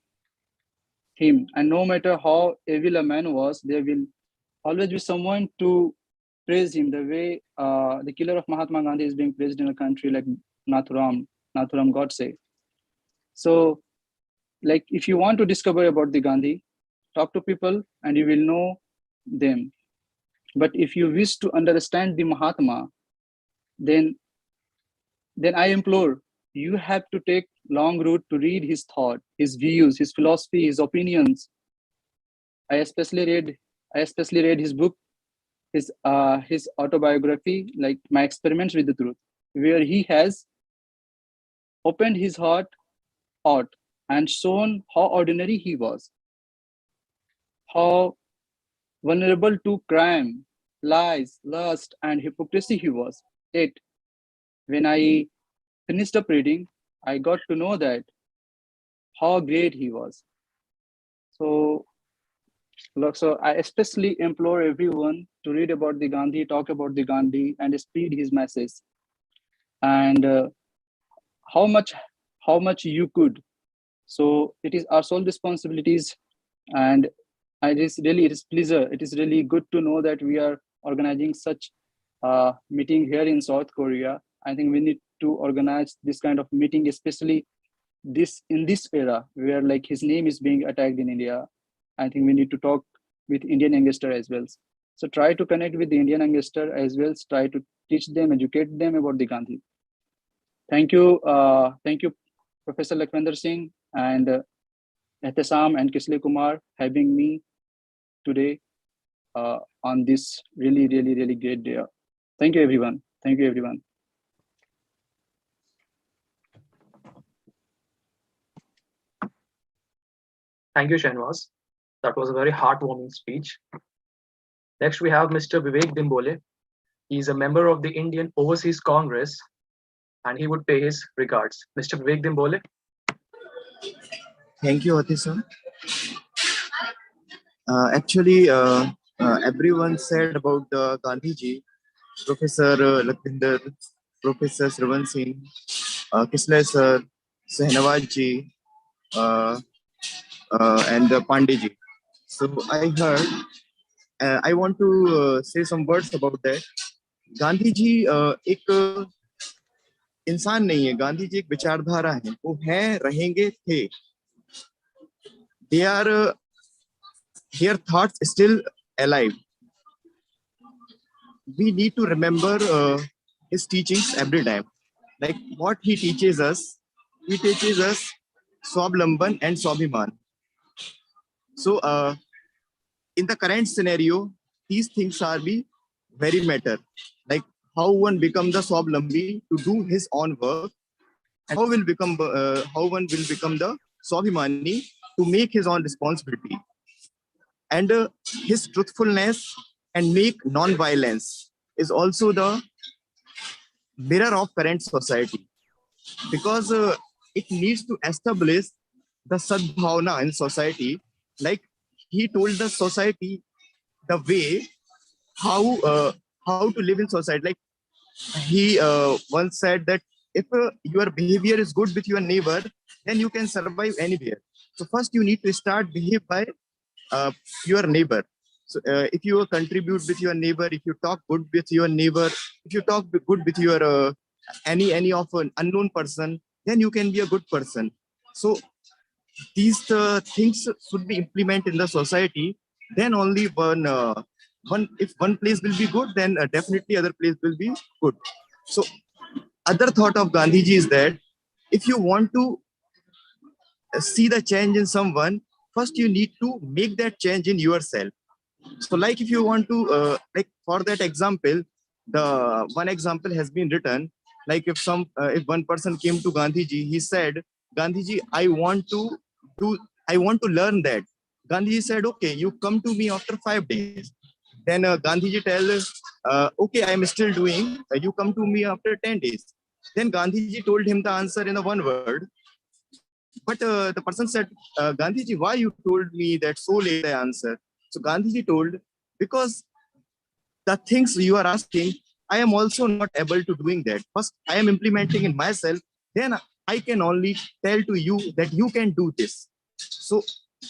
him. And no matter how evil a man was, there will always be someone to praise him, the way the killer of Mahatma Gandhi is being praised in a country like Nathuram Godse. So, like, if you want to discover about the Gandhi, talk to people and you will know them. But if you wish to understand the Mahatma, then I implore you have to take long route to read his thought, his views, his philosophy, his opinions. I especially read his book, his autobiography, like My Experiments with the Truth, where he has opened his heart out and shown how ordinary he was, how vulnerable to crime, lies, lust, and hypocrisy he was. Yet, when I finished up reading, I got to know that how great he was. So I especially implore everyone to read about the Gandhi, talk about the Gandhi, and spread his message. And how much you could. So it is our sole responsibilities, and it is really good to know that we are organizing such meeting here in South Korea. I think we need to organize this kind of meeting, especially in this era where like his name is being attacked in India. I think we need to talk with Indian youngster as well. So try to connect with the Indian youngster as well. Try to teach them, educate them about the Gandhi. Thank you, Professor Lakhvinder Singh and Ehtasam and Kisle Kumar having me today on this really great day. Thank you, everyone. Thank you, everyone. Thank you, Shanwas. That was a very heartwarming speech. Next, we have Mr. Vivek Bimboli. He is a member of the Indian Overseas Congress, and he would pay his regards. Mr. Vivek Bimboli. Thank you, Atisam. Actually, everyone said about Gandhiji, Professor Lakhvinder, Professor Sravan Singh, Kisle sir, Sehnawaz ji, and Pandey. So I heard, I want to say some words about that. Gandhi ji एक इंसान नहीं है, गांधी जी एक विचारधारा है, वो हैं, रहेंगे, थे. Their thoughts still alive. We need to remember his teachings every time. Like what he teaches us Swablamban and Swabhiman. So in the current scenario, these things are very matter. Like how one become the Swablambi to do his own work, and how one will become the Swabhimani to make his own responsibility. And his truthfulness and make non-violence is also the mirror of current society, because it needs to establish the sadbhavana in society. Like he told the society the way how to live in society. Like he once said that if your behavior is good with your neighbor, then you can survive anywhere. So first you need to start behave by your neighbor. So if you contribute with your neighbor, if you talk good with your neighbor, if you talk good with your any of an unknown person, then you can be a good person. So these things should be implemented in the society. Then only if one place will be good, then definitely other place will be good. So other thought of Gandhiji is that if you want to see the change in someone, first you need to make that change in yourself. So like if you want to like for that example, The one example has been written, like if one person came to Gandhiji, he said, Gandhiji, I want to learn that. Gandhiji said, okay, you come to me after 5 days. Then Gandhiji tells, okay, I am still doing, you come to me after 10 days. Then Gandhiji told him the answer in a one word. But the person said, Gandhiji, why you told me that so late the answer? So Gandhiji told, because the things you are asking, I am also not able to doing that. First, I am implementing in myself. Then I can only tell to you that you can do this. So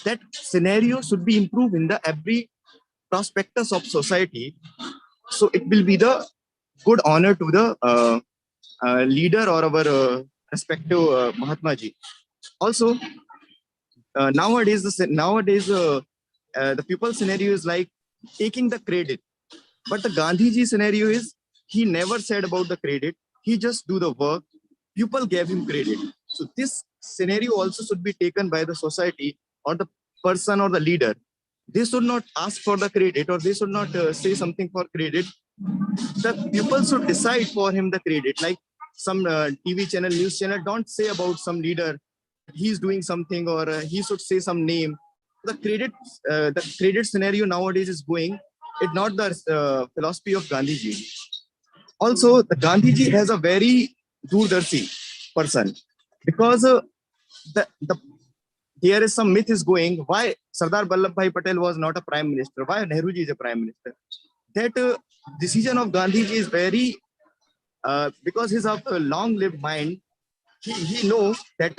that scenario should be improved in the every prospectus of society. So it will be the good honor to the leader or our respective Mahatma Ji. Also, nowadays the people scenario is like taking the credit, but the Gandhiji scenario is he never said about the credit. He just do the work. People gave him credit. So this scenario also should be taken by the society or the person or the leader. They should not ask for the credit, or they should not say something for credit. The people should decide for him the credit. Like some TV channel, news channel, don't say about some leader he's doing something, or he should say some name. The credit scenario nowadays is going. It's not the philosophy of Gandhiji. Also, the Gandhiji has a very doordarshi person, because the there is some myth is going why Sardar Vallabhbhai Patel was not a prime minister, why Nehruji is a prime minister. That decision of Gandhiji is very because he's of a long-lived mind. He knows that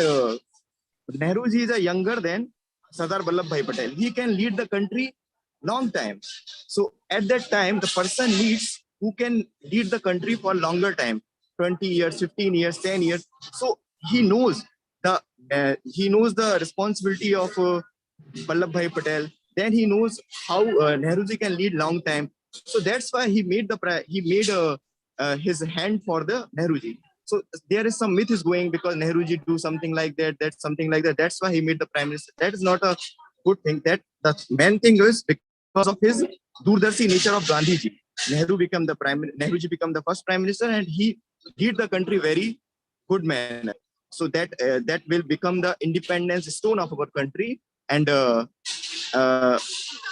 Nehruji is a younger than Sardar Vallabhbhai Patel. He can lead the country long time. So at that time, the person needs who can lead the country for longer time, 20 years, 15 years, 10 years. So he knows the responsibility of Vallabhbhai Patel. Then he knows how Nehruji can lead long time. So that's why he made his hand for the Nehruji. So there is some myth is going because Nehruji do something like that, that's something like that. That's why he made the prime minister. That is not a good thing. That the main thing is because of his doordarshi nature of Gandhiji. Nehruji become the first prime minister, and he lead the country very good manner. So that will become the independence stone of our country, and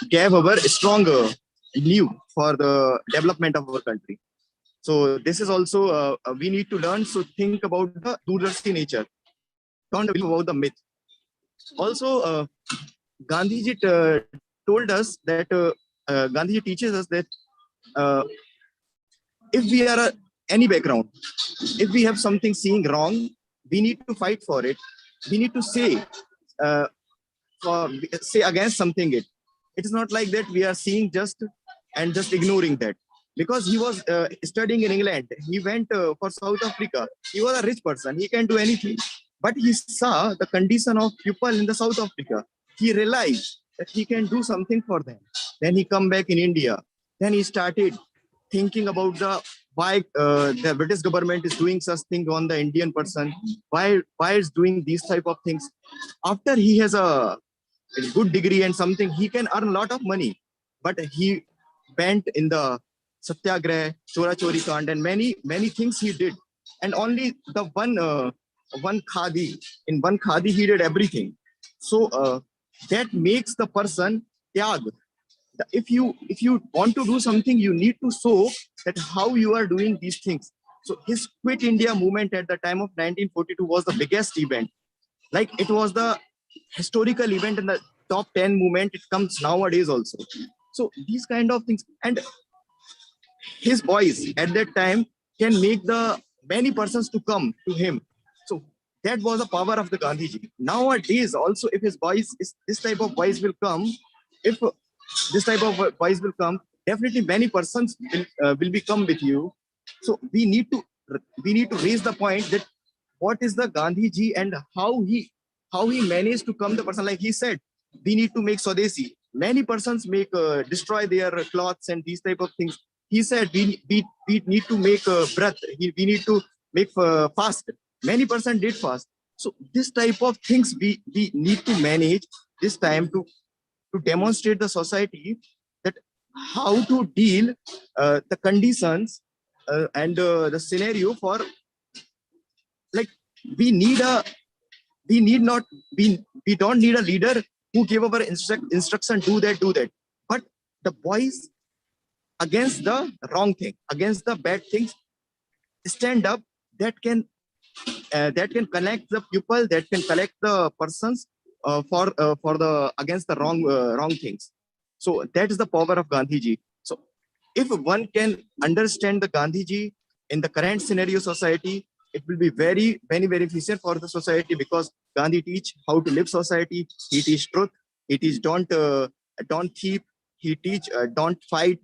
gave our stronger new for the development of our country. So this is also we need to learn. So think about the doordarshi nature. Don't believe about the myth. Also, Gandhiji told us that Gandhiji teaches us that if we are any background, if we have something seeing wrong, we need to fight for it. We need to say against something. It is not like that we are seeing just ignoring that. Because he was studying in England, he went for South Africa. He was a rich person. He can do anything. But he saw the condition of people in the South Africa. He realized that he can do something for them. Then he come back in India. Then he started thinking about why the British government is doing such thing on the Indian person. Why is doing these type of things? After he has a good degree and something, he can earn a lot of money. But he went in the Satyagraha, Chora Chori Kand, and many things he did. And only the one khadi, in one khadi he did everything. So that makes the person tyag. If you want to do something, you need to show that how you are doing these things. So his Quit India movement at the time of 1942 was the biggest event. Like it was the historical event in the top 10 movement. It comes nowadays also. So these kind of things, and his voice at that time can make the many persons to come to him. So that was the power of the Gandhiji. Nowadays also, if his voice is this type of voice will come, if this type of voice will come, definitely many persons will become with you. So we need to raise the point that what is the Gandhiji and how he managed to come the person. Like he said, we need to make Swadeshi. Many persons make destroy their cloths and these type of things. He said we need to make Brat. We need to make fast. Many persons did fast. So this type of things we need to manage this time to demonstrate the society that how to deal the conditions the scenario for, like, we need a we need not we don't need a leader who give our instruction, do that, but the voice against the wrong thing, against the bad things, stand up, that can connect the people, that can collect the persons for the against the wrong things. So that is the power of Gandhiji. So if one can understand the Gandhiji in the current scenario society, it will be very efficient for the society, because Gandhi teach how to live society. He teach truth. He teach don't thief. He teach don't fight.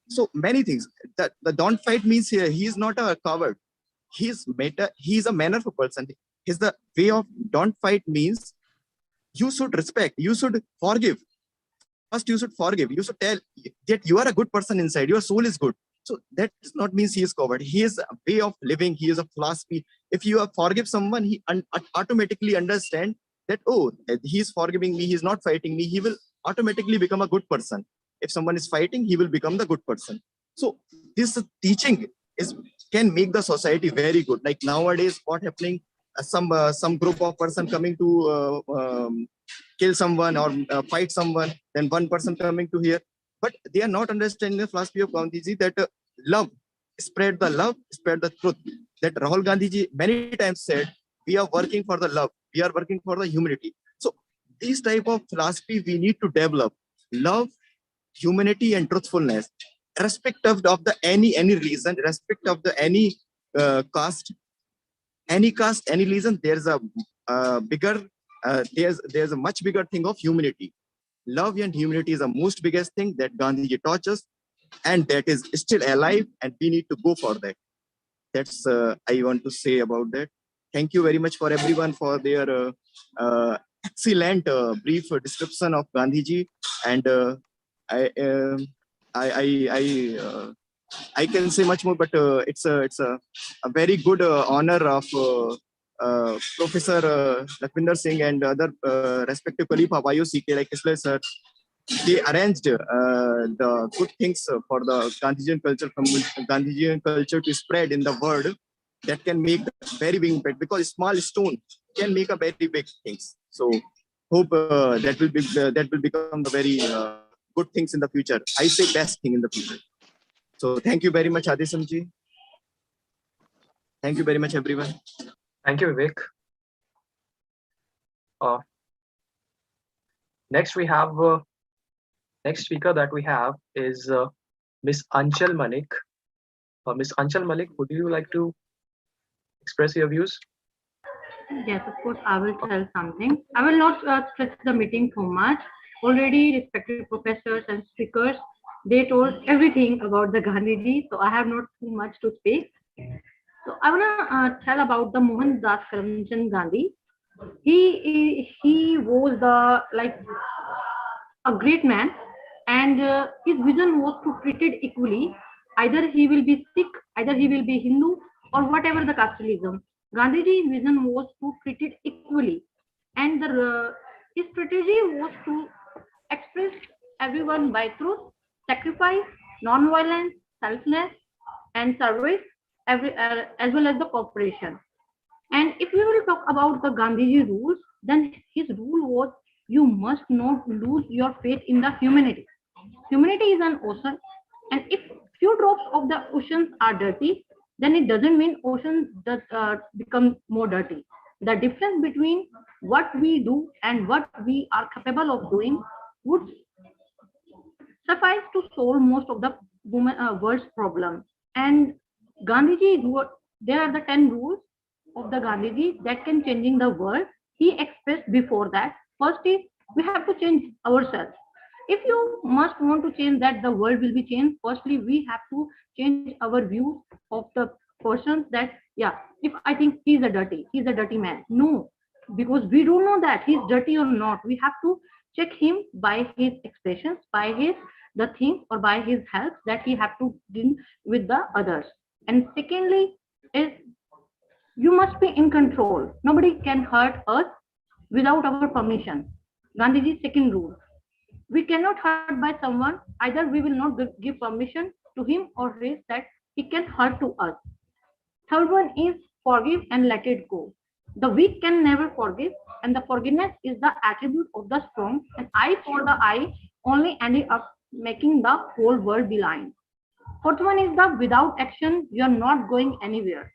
So many things. That the don't fight means he is not a coward. He's a manner of a person. His the way of don't fight means you should respect, you should forgive. First, you should forgive. You should tell that you are a good person inside. Your soul is good. So that does not mean he is coward. He is a way of living. He is a philosophy. If you forgive someone, he automatically understand that, oh, he is forgiving me. He is not fighting me. He will automatically become a good person. If someone is fighting, he will become the good person. So this teaching can make the society very good. Like nowadays, what happening? Some group of person coming to kill someone or fight someone, then one person coming to here, but they are not understanding the philosophy of Gandhiji, that love, spread the truth. That Rahul Gandhiji many times said, we are working for the love, we are working for the humanity. So this type of philosophy we need to develop: love, humanity, and truthfulness, respect of the any reason, respect of the any caste, any reason. There's a bigger there's a much bigger thing of humanity. Love and humanity is the most biggest thing that Gandhiji taught us, and that is still alive, and we need to go for that. That's I want to say about that. Thank you very much for everyone for their excellent brief description of Gandhiji, and I can say much more, but it's a very good honor of Professor Lakhvinder Singh and other respective colleagues of IOCK like Kisle sir. They arranged the good things for the Gandhian culture to spread in the world, that can make very big impact, because a small stone can make a very big things. So hope that will become the very good things in the future. I say best thing in the future. So thank you very much, Adisamji. Thank you very much, everyone. Thank you, Vivek. Next speaker that we have is Miss Anchal Malik. Miss Anchal Malik, would you like to express your views? Yes, of course, I will tell something. I will not stretch the meeting too much. Already respected professors and speakers, they told everything about the Gandhiji, so I have not too much to speak. So I want to tell about the Mohandas Karamchand Gandhi. He was a great man, and his vision was to treat it equally. Either he will be Sikh, either he will be Hindu, or whatever the casteism. Gandhiji's vision was to treat it equally, and his strategy was to express everyone by truth, sacrifice, non-violence, selflessness, and service, as well as the cooperation. And if we will talk about the Gandhiji rules, then his rule was, you must not lose your faith in the humanity. Humanity is an ocean, and if few drops of the oceans are dirty, then it doesn't mean oceans become more dirty. The difference between what we do and what we are capable of doing would suffice to solve most of the world's problems. And Gandhiji, there are the 10 rules of the Gandhiji that can changing the world. He expressed before that. First is, we have to change ourselves. If you must want to change that the world will be changed, firstly we have to change our view of the person, that if I think he's a dirty man, no, because we don't know that he's dirty or not. We have to check him by his expressions, by the things, or by his help that he have to deal with the others. And secondly is, you must be in control. Nobody can hurt us without our permission. Gandhiji's second rule: we cannot hurt by someone, either we will not give permission to him or his that it can hurt to us. Third one is forgive and let it go. The weak can never forgive, and the forgiveness is the attribute of the strong. An eye for the eye only ended up making the whole world blind. Fourth one is the without action, you are not going anywhere.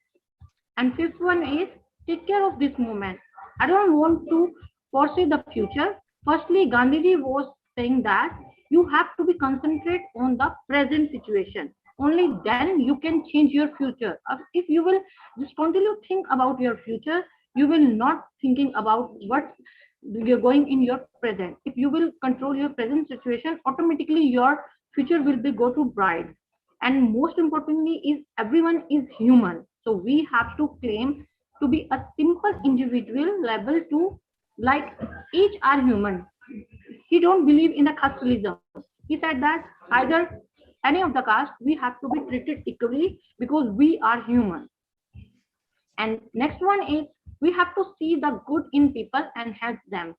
And fifth one is take care of this moment. I don't want to foresee the future. Firstly, Gandhiji was saying that you have to be concentrate on the present situation. Only then you can change your future. If you will just continue think about your future, you will not thinking about what you're going in your present. If you will control your present situation, automatically your future will be go to bright. And most importantly is everyone is human, so we have to claim to be a simple individual level to like each are human. He don't believe in the casteism. He said that either any of the caste we have to be treated equally because we are human. And next one is we have to see the good in people and help them.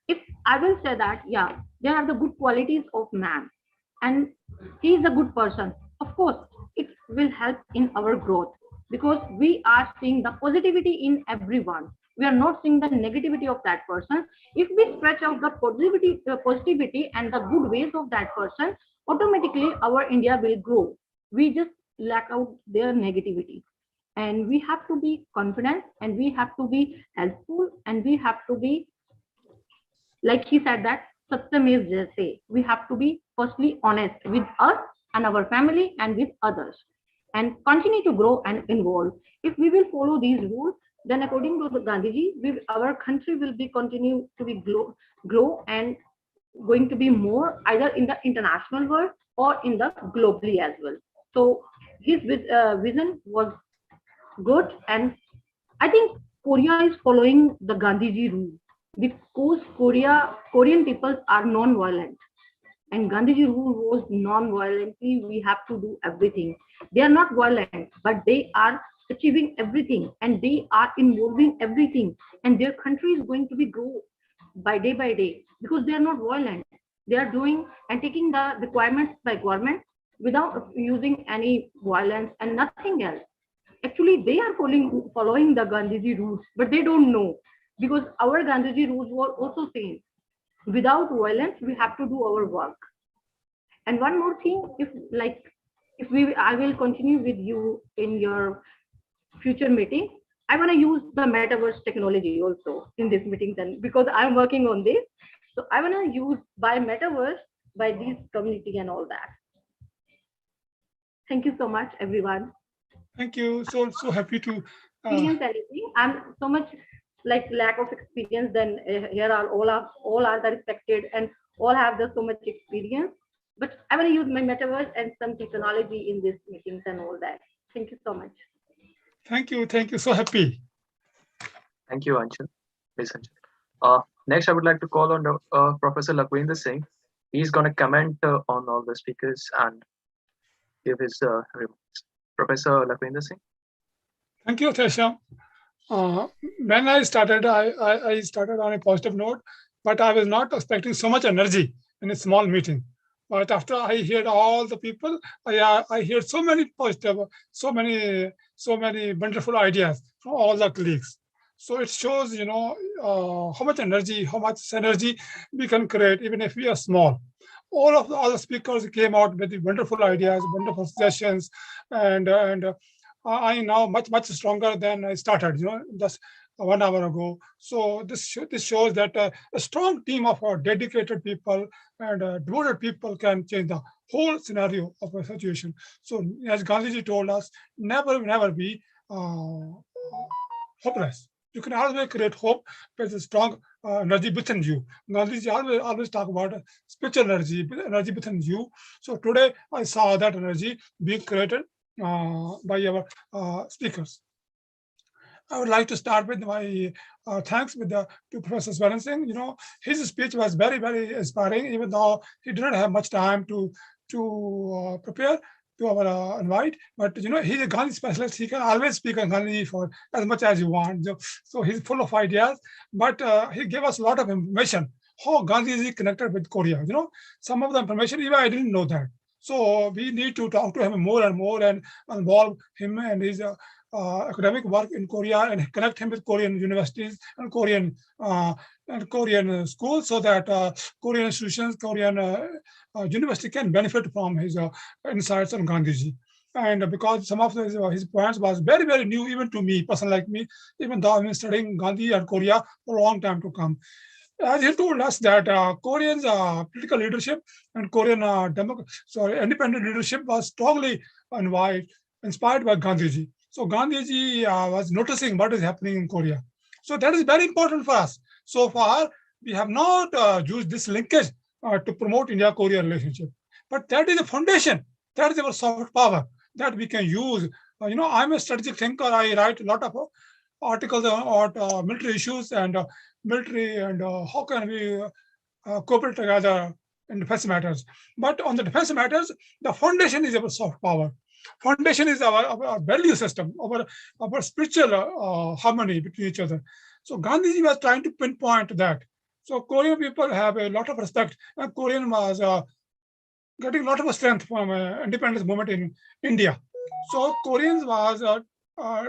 If I will say that, yeah, there are the good qualities of man and he is a good person, of course, it will help in our growth because we are seeing the positivity in everyone. We are not seeing the negativity of that person. If we stretch out the positivity and the good ways of that person, automatically our India will grow. We just lack out their negativity. And we have to be confident and we have to be helpful and we have to be like he said that satyam is jaise. We have to be firstly honest with us and our family and with others and continue to grow and involve. If we will follow these rules, then according to the Gandhiji, our country will be continue to be grow and going to be more either in the international world or in the globally as well. So his vision was good, and I think Korea is following the Gandhiji rule because Korean people are non-violent, and Gandhiji rule was non-violently. We have to do everything. They are not violent, but they are achieving everything, and they are involving everything, and their country is going to be grow by day because they are not violent. They are doing and taking the requirements by government without using any violence and nothing else. Actually, they are following the Gandhiji rules, but they don't know because our Gandhiji rules were also same. Without violence, we have to do our work. And one more thing, I will continue with you in your future meeting. I want to use the metaverse technology also in this meeting then because I'm working on this. So I want to use by metaverse by this community and all that. Thank you so much, everyone. Thank you. So happy to experience anything. I'm so much like lack of experience. Then here are all are the respected and all have the so much experience. But I want to use my metaverse and some technology in these meetings and all that. Thank you so much. Thank you. So happy. Thank you, Anshul. Miss Anshul. Next, I would like to call on Professor Lakhvinder Singh. He's going to comment on all the speakers and give his remarks. Professor Lakhvinder Singh. Thank you, Tesham. When I started, I started on a positive note, but I was not expecting so much energy in a small meeting. But after I heard all the people, I heard so many positive, so many wonderful ideas from all the colleagues. So it shows, how much energy, how much synergy we can create, even if we are small. All the speakers came out with wonderful ideas, wonderful suggestions, and I am now much stronger than I started, just 1 hour ago. So this shows that a strong team of dedicated people and devoted people can change the whole scenario of a situation. So as Gandhiji told us, never be hopeless. You can always create hope with a strong energy within you. Gandhiji always talk about spiritual energy within you. So today I saw that energy being created by our speakers. I would like to start with my thanks to Professor Singh. His speech was very inspiring, even though he didn't have much time to prepare to our invite. But he's a Gandhi specialist. He can always speak on Gandhi for as much as you want. So he's full of ideas. But he gave us a lot of information how Gandhi is connected with Korea. Some of the information even I didn't know that. So we need to talk to him more and more and involve him and his academic work in Korea and connect him with Korean universities and Korean schools, so that Korean institutions, Korean university can benefit from his insights on Gandhiji. And because some of his points was very, very new even to me, person like me, even though I've been studying Gandhi and Korea for a long time to come. As he told us that Korean's political leadership and Korean independent leadership was strongly inspired by Gandhiji. So Gandhiji was noticing what is happening in Korea. So that is very important for us. So far, we have not used this linkage to promote India-Korea relationship. But that is a foundation. That is our soft power that we can use. I'm a strategic thinker. I write a lot of articles about military issues and military and how can we cooperate together in defense matters. But on the defense matters, the foundation is our soft power. Foundation is our value system, our spiritual harmony between each other. So Gandhiji was trying to pinpoint that. So Korean people have a lot of respect, and Korean was getting a lot of strength from independence movement in India. So Koreans was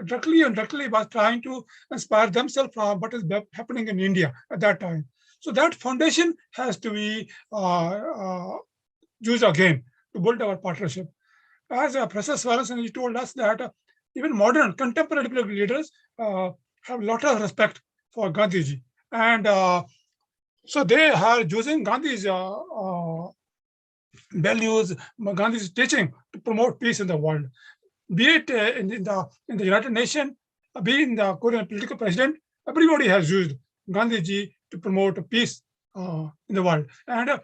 directly was trying to inspire themselves from what is happening in India at that time. So that foundation has to be used again to build our partnership. As Professor Swaran told us that even modern contemporary leaders have a lot of respect for Gandhiji, and so they are using Gandhi's values, Gandhi's teaching to promote peace in the world. Be it in the United Nations, be in the Korean political president, everybody has used Gandhiji to promote peace in the world. And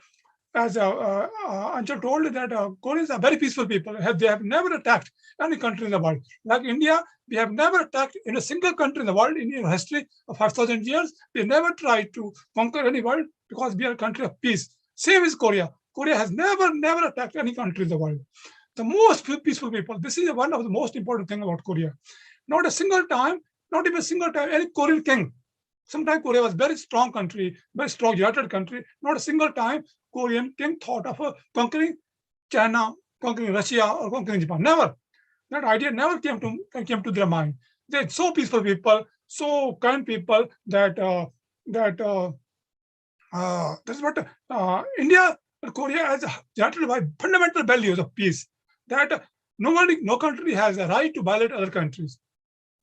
as Anchal told that Koreans are very peaceful people. They have never attacked any country in the world. Like India, we have never attacked in a single country in the world in history of 5,000 years. We never tried to conquer any world because we are a country of peace. Same as Korea. Korea has never attacked any country in the world. The most peaceful people. This is one of the most important things about Korea. Not a single time, not even a single time, any Korean king. Sometimes Korea was a very strong country, very strong united country. Not a single time Korean king thought of conquering China, conquering Russia, or conquering Japan. Never. That idea never came to their mind. They're so peaceful people, so kind people that that's what India and Korea has united by fundamental values of peace. That no country has a right to violate other countries.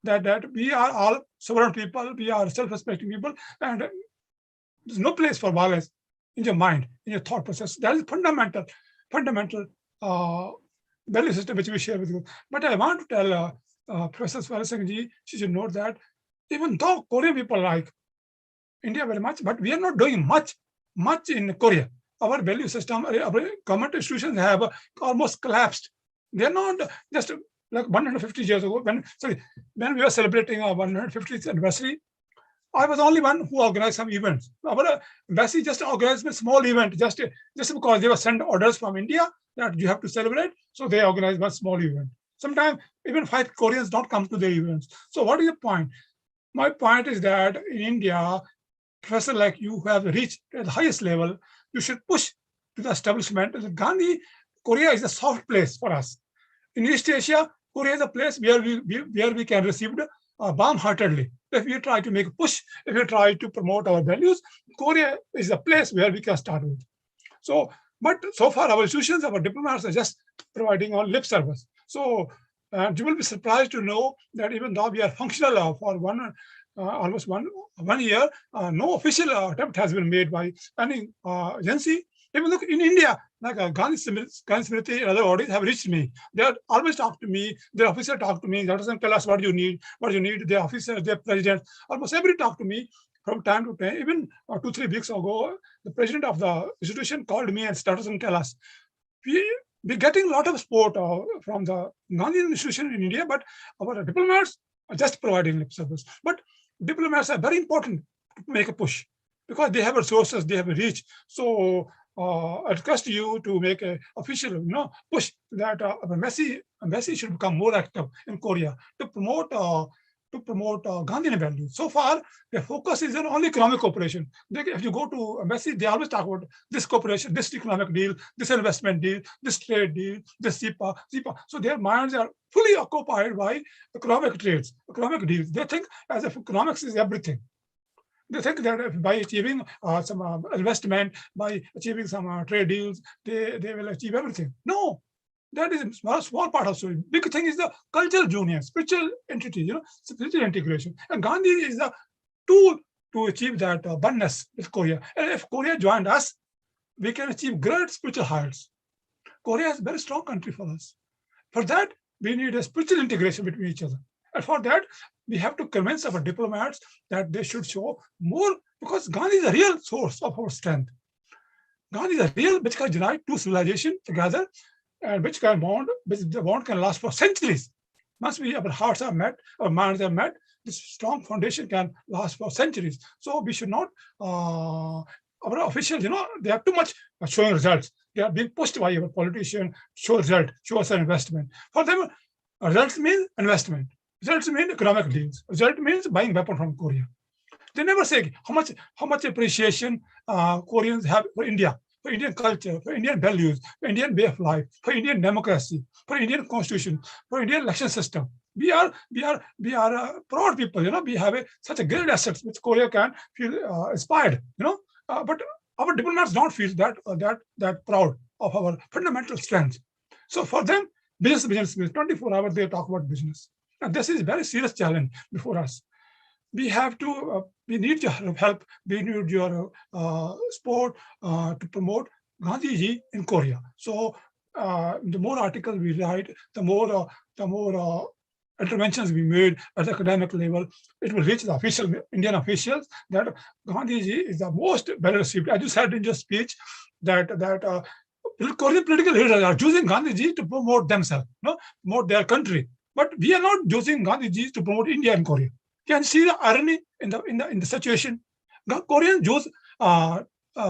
That we are all sovereign people, we are self-respecting people, and there's no place for violence in your mind, in your thought process. That is fundamental value system which we share with you. But I want to tell Professor Swarasangji, she should note that even though Korean people like India very much, but we are not doing much in Korea. Our value system, our government institutions have almost collapsed. They're not just like 150 years ago, when we were celebrating our 150th anniversary, I was the only one who organized some events. Our embassy just organized a small event, just because they were sent orders from India that you have to celebrate, so they organized one small event. Sometimes even 5 Koreans don't come to their events. So what is the point? My point is that in India, professor like you who have reached at the highest level, you should push to the establishment. Gandhi, Korea is a soft place for us. In East Asia, Korea is a place where we can receive warm-heartedly. If we try to make a push, if we try to promote our values, Korea is a place where we can start with. So, but so far our institutions, our diplomats are just providing on lip service. So you will be surprised to know that even though we are functional for almost one year, no official attempt has been made by any agency. Even look in India, like Gandhi Smriti and other bodies have reached me. They are always talk to me. Their officer talk to me. They doesn't tell us what you need. Their officer, their president, almost every talk to me from time to time. Even 2-3 weeks ago, the president of the institution called me and started to tell us, we're getting a lot of support from the Gandhian institution in India, but our diplomats are just providing lip service. But diplomats are very important to make a push because they have resources, they have a reach. So I request you to make an official, push that embassy should become more active in Korea to promote to promote Gandhian values. So far, their focus is on only economic cooperation. If you go to embassy, they always talk about this cooperation, this economic deal, this investment deal, this trade deal, this CIPA. So their minds are fully occupied by economic trades, economic deals. They think as if economics is everything. They think that by achieving some investment, by achieving some trade deals, they will achieve everything. No, that is a small part of the story. Big thing is the cultural union, spiritual entity, spiritual integration. And Gandhi is the tool to achieve that oneness with Korea. And if Korea joined us, we can achieve great spiritual heights. Korea is a very strong country for us. For that, we need a spiritual integration between each other. And for that, we have to convince our diplomats that they should show more, because Gandhi is a real source of our strength. Gandhi is a real which can unite two civilizations together, and which the bond can last for centuries. Once our hearts are met, our minds are met, this strong foundation can last for centuries. So we should not, our officials, they are too much showing results. They are being pushed by our politicians, show result, show us an investment. For them, results mean investment. Results mean economic deals. Result means buying weapons from Korea. They never say how much appreciation Koreans have for India, for Indian culture, for Indian values, for Indian way of life, for Indian democracy, for Indian constitution, for Indian election system. We are proud people. We have such a great assets which Korea can feel inspired. But our diplomats don't feel that proud of our fundamental strength. So for them, business means 24 hours they talk about business. And this is a very serious challenge before us. We have to, we need your help, we need your support to promote Gandhiji in Korea. So the more articles we write, the more interventions we made at the academic level, it will reach the Indian officials that Gandhiji is the most well received. As you said in your speech, that Korean political leaders are using Gandhiji to promote themselves, promote their country. But we are not using Gandhiji to promote India and Korea. Can you see the irony in the situation? Koreans use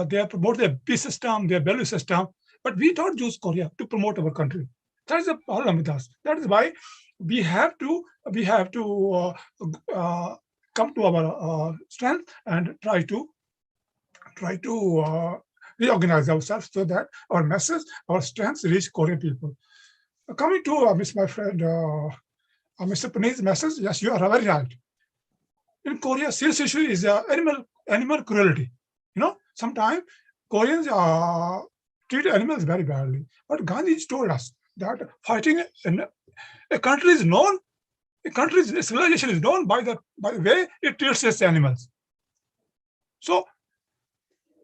they promote their peace system, their value system, but we don't use Korea to promote our country. That is the problem with us. That is why we have to come to our strength and try to reorganize ourselves so that our message, our strengths reach Korean people. Coming to my friend, Mr. Puneet's message, yes, you are very right. In Korea, serious issue is animal cruelty. Sometimes Koreans treat animals very badly. But Gandhi told us that fighting a country is known, a civilization is known by the way it treats its animals. So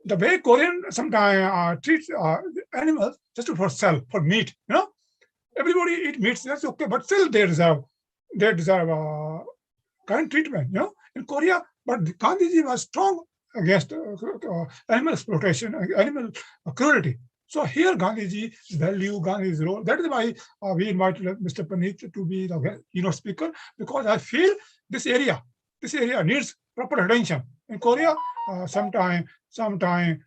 the way Korean sometimes treats animals just for for meat, everybody eat meat, that's okay, but still they deserve kind treatment, in Korea. But Gandhiji was strong against animal exploitation, animal cruelty. So here Gandhiji's value, Gandhi's role, that is why we invited Mr. Puneet to be the keynote speaker, because I feel this area needs proper attention. In Korea, sometimes they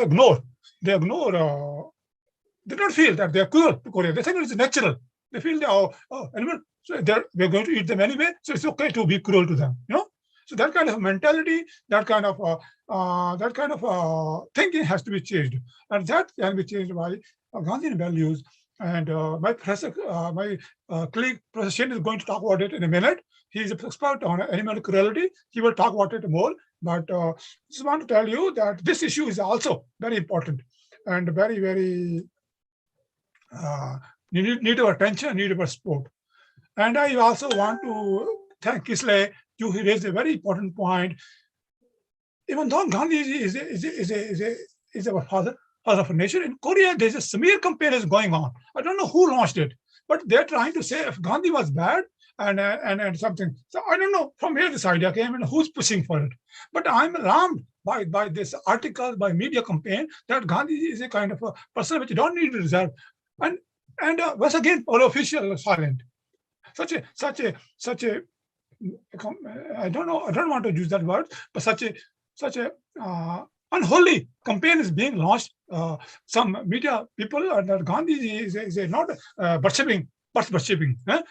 ignore, they don't feel that they are cruel to Korea. They think it's natural. They feel animal, so we're going to eat them anyway, so it's okay to be cruel to them. So that kind of mentality, that kind of thinking has to be changed, and that can be changed by Gandhian values. And my colleague Professor Singh is going to talk about it in a minute. He is an expert on animal cruelty. He will talk about it more. But just want to tell you that this issue is also very important and very, very need our attention, need our support. And I also want to thank Kisle. You raised a very important point. Even though Gandhi is our father of a nation, in Korea there's a smear campaign is going on. I don't know who launched it, but they're trying to say if Gandhi was bad and something. So I don't know from where this idea came and who's pushing for it. But I'm alarmed by this article, by media campaign, that Gandhi is a kind of a person which you don't need to reserve. And once again, all officials are silent. Such a I don't want to use that word, but such a unholy campaign is being launched. Some media people that Gandhi is not worshipping worshipping, but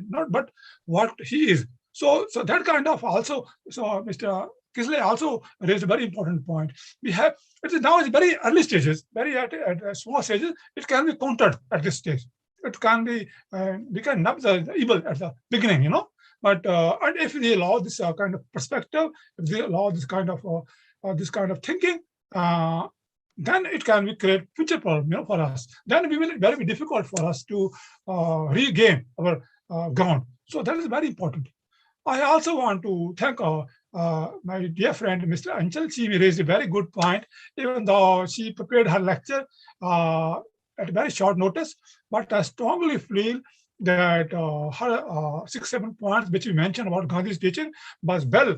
not but what he is. So that kind of also. So Mr. Kisley also raised a very important point. We have now it's very early stages, very at small stages. It can be countered at this stage. It can be we can nub the evil at the beginning, But and if we allow this kind of perspective, if they allow this kind of thinking, then it can be create future problem, for us. Then we will very difficult for us to regain our ground. So that is very important. I also want to thank my dear friend, Mr. Anchal. She raised a very good point, even though she prepared her lecture at very short notice. But I strongly feel that her 6-7 points which you mentioned about Gandhi's teaching was well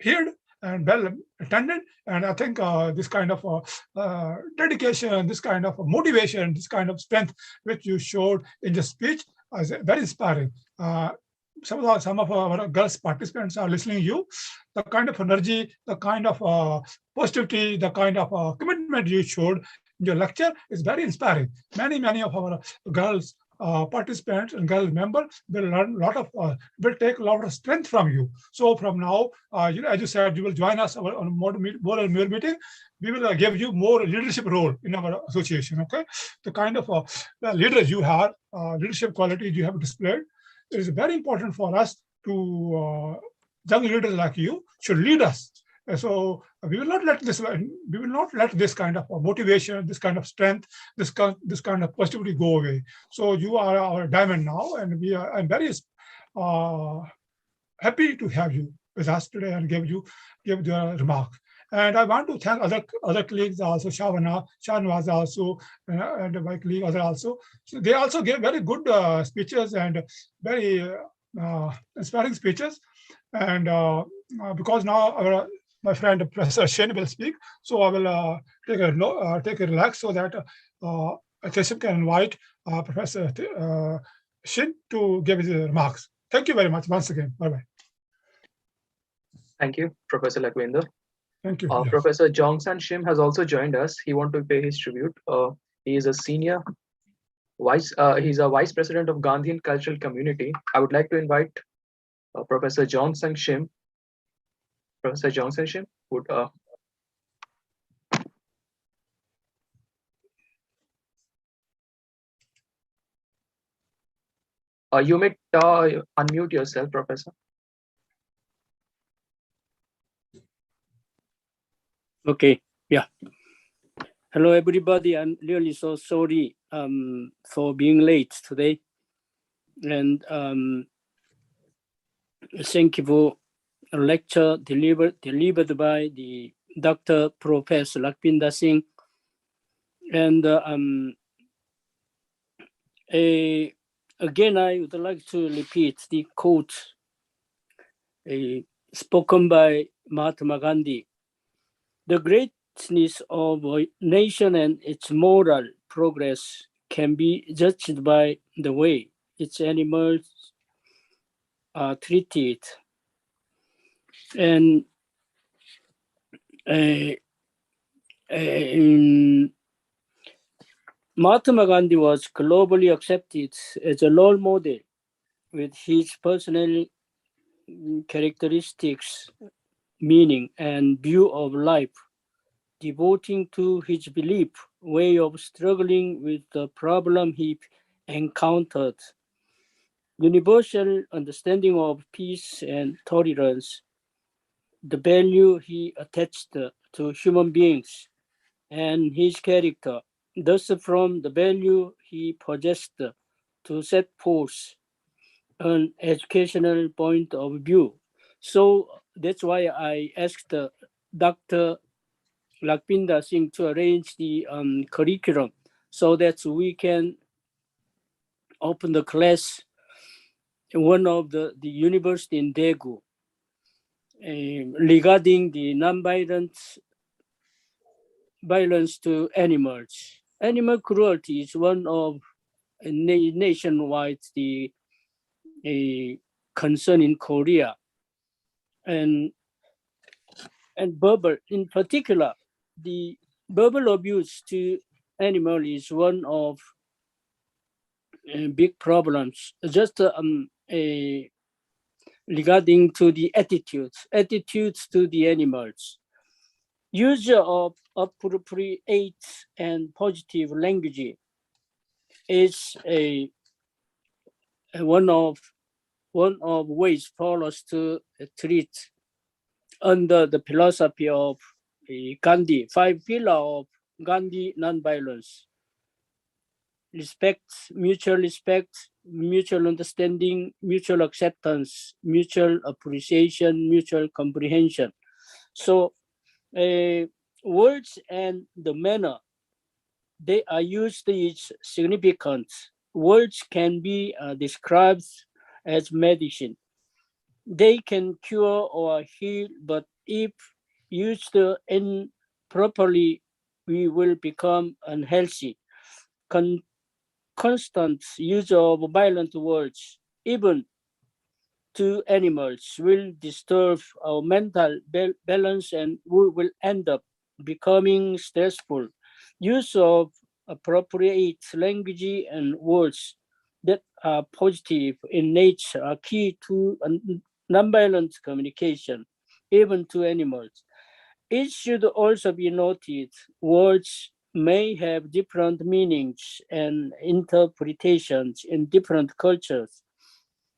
heard and well attended. And I think this kind of dedication, this kind of motivation, this kind of strength which you showed in the speech is very inspiring. Some of our girls participants are listening to you. The kind of energy, the kind of positivity, the kind of commitment you showed in your lecture is very inspiring. Many of our girls participants and girl members will learn a lot of, will take a lot of strength from you. So from now, as you said, you will join us on more meeting. We will give you more leadership role in our association. Okay, the kind of leaders you have, leadership qualities you have displayed, it is very important for us to young leaders like you should lead us. So we will not let this kind of motivation, this kind of strength, this kind of positivity go away. So you are our diamond now, and I'm very happy to have you with us today and give your remark. And I want to thank other colleagues also, Shahnawaz also, and my colleague other also. So they also gave very good speeches and very inspiring speeches. And because now my friend Professor Shin will speak, so I will take a relax so that Keshav can invite Professor Shin to give his remarks. Thank you very much once again. Bye-bye. Thank you, Professor Lakhvinder. Thank you. Professor Jongsan Shim has also joined us. He wants to pay his tribute. He is a senior he's a vice president of Gandhian Cultural Community. I would like to invite Professor Jongsan Shim. Professor Jongsan Shim would you may unmute yourself, Professor. Okay, yeah. Hello, everybody. I'm really so sorry for being late today. And thank you for a lecture delivered by the Dr. Professor Lakhvinder Singh. And again, I would like to repeat the quote spoken by Mahatma Gandhi. The greatness of a nation and its moral progress can be judged by the way its animals are treated. And Mahatma Gandhi was globally accepted as a role model with his personal characteristics, meaning, and view of life, devoting to his belief, way of struggling with the problem he encountered, universal understanding of peace and tolerance, the value he attached to human beings, and his character. Thus, from the value he possessed to set forth an educational point of view. So that's why I asked Dr. Lakhvinder Singh to arrange the curriculum so that we can open the class in one of the university in Daegu regarding the non-violence violence to animals. Animal cruelty is one of nationwide the concern in Korea, and verbal, in particular, the verbal abuse to animal is one of big problems. Just regarding to the attitudes to the animals. Use of appropriate and positive language is one of ways for us to treat under the philosophy of Gandhi, 5 pillars of Gandhi nonviolence. Respect, mutual understanding, mutual acceptance, mutual appreciation, mutual comprehension. So words and the manner they are used is significant. Words can be described as medicine. They can cure or heal, but if used improperly, we will become unhealthy. Constant use of violent words, even to animals, will disturb our mental balance and we will end up becoming stressful. Use of appropriate language and words that are positive in nature are key to nonviolent communication, even to animals. It should also be noted words may have different meanings and interpretations in different cultures.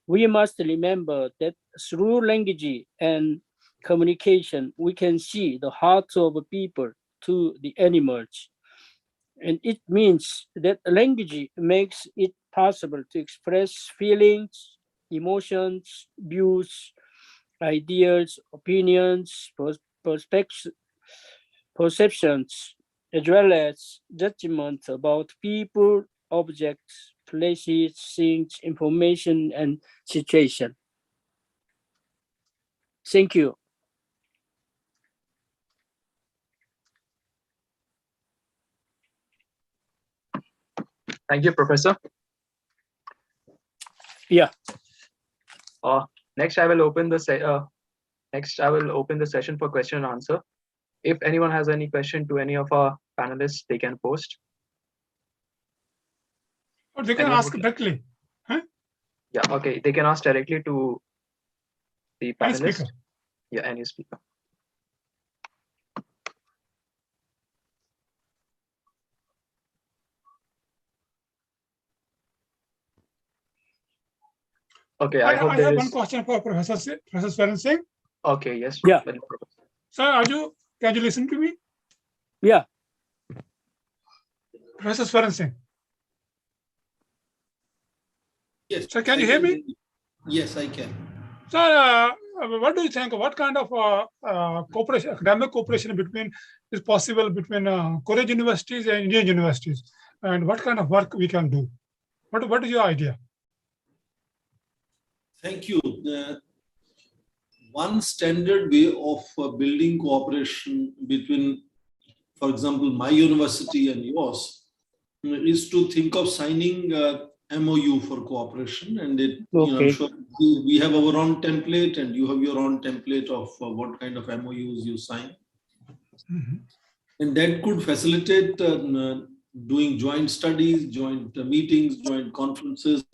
We must remember that through language and communication, we can see the hearts of people to the animals. And it means that language makes it possible to express feelings, emotions, views, ideas, opinions, perceptions, as well as judgment about people, objects, places, things, information, and situation. Thank you. Thank you, Professor. Yeah. Next, I will open the session for question and answer. If anyone has any question to any of our panelists, they can post. Or they can ask directly. Huh? Yeah, okay. They can ask directly to the Any panelist. speaker. Yeah, any speaker. Okay, I hope there have is one question for Professor Singh. Okay, yes. Yeah. Sir, can you listen to me? Yeah. Professor Singh. Yes. Sir, can you hear me? Yes, I can. Sir, what do you think? What kind of cooperation, academic cooperation is possible between Korean universities and Indian universities? And what kind of work we can do? What is your idea? Thank you. One standard way of building cooperation between, for example, my university and yours is to think of signing MOU for cooperation. And I'm sure we have our own template and you have your own template of what kind of MOUs you sign. Mm-hmm. And that could facilitate doing joint studies, joint meetings, joint conferences,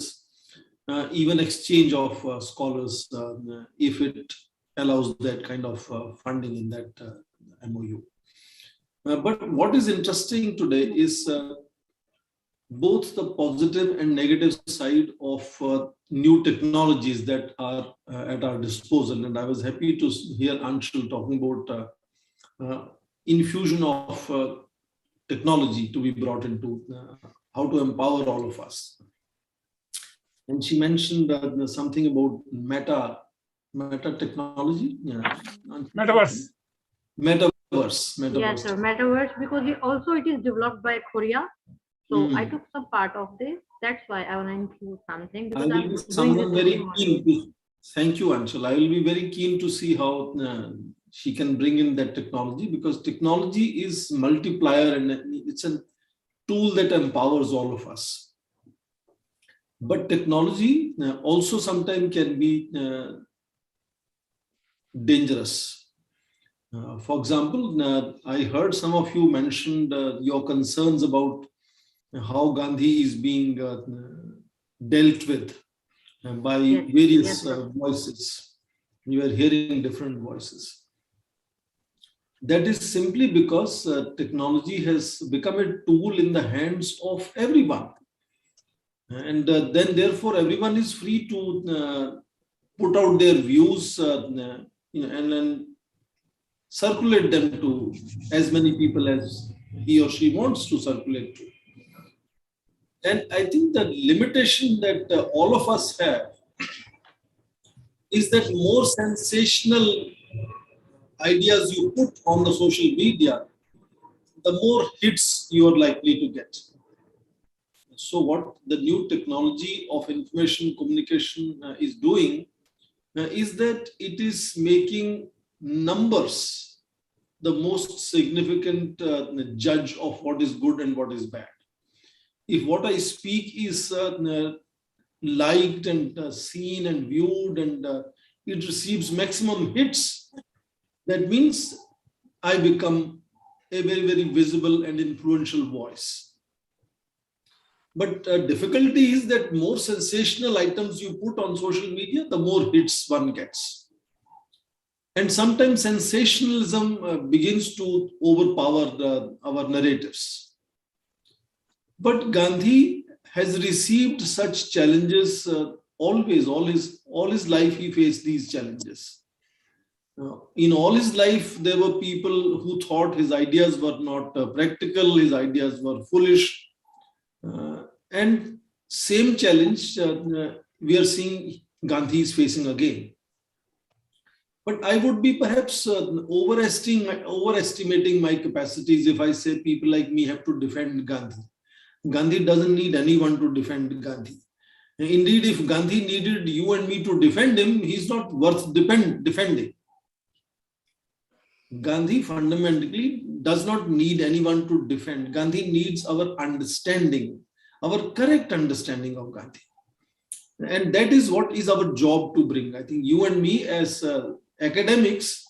even exchange of scholars if it allows that kind of funding in that MOU. But what is interesting today is both the positive and negative side of new technologies that are at our disposal. And I was happy to hear Anshul talking about infusion of technology to be brought into how to empower all of us. And she mentioned something about meta technology. Metaverse. Yes, sir, metaverse, because it is developed by Korea. So I took some part of this. That's why I want to include something. Because I will be someone very keen to, thank you, Anshul. I will be very keen to see how she can bring in that technology, because technology is multiplier and it's a tool that empowers all of us. But technology also sometimes can be dangerous. For example, I heard some of you mentioned your concerns about how Gandhi is being dealt with by Yes, various yes. voices. You are hearing different voices. That is simply because technology has become a tool in the hands of everyone. And then therefore everyone is free to put out their views and then circulate them to as many people as he or she wants to circulate to. And I think the limitation that all of us have is that more sensational ideas you put on the social media, the more hits you are likely to get. So what the new technology of information communication is doing is that it is making numbers the most significant judge of what is good and what is bad. If what I speak is liked and seen and viewed and it receives maximum hits, that means I become a very, very visible and influential voice. But difficulty is that more sensational items you put on social media, the more hits one gets. And sometimes sensationalism begins to overpower our narratives. But Gandhi has received such challenges always, all his life he faced these challenges. In all his life, there were people who thought his ideas were not practical, his ideas were foolish. And same challenge we are seeing Gandhi is facing again. But I would be perhaps overestimating my capacities if I say people like me have to defend Gandhi. Gandhi doesn't need anyone to defend Gandhi. Indeed, if Gandhi needed you and me to defend him, he's not worth defending. Gandhi fundamentally does not need anyone to defend. Gandhi needs our understanding, our correct understanding of Gandhi. And that is what is our job to bring. I think you and me as academics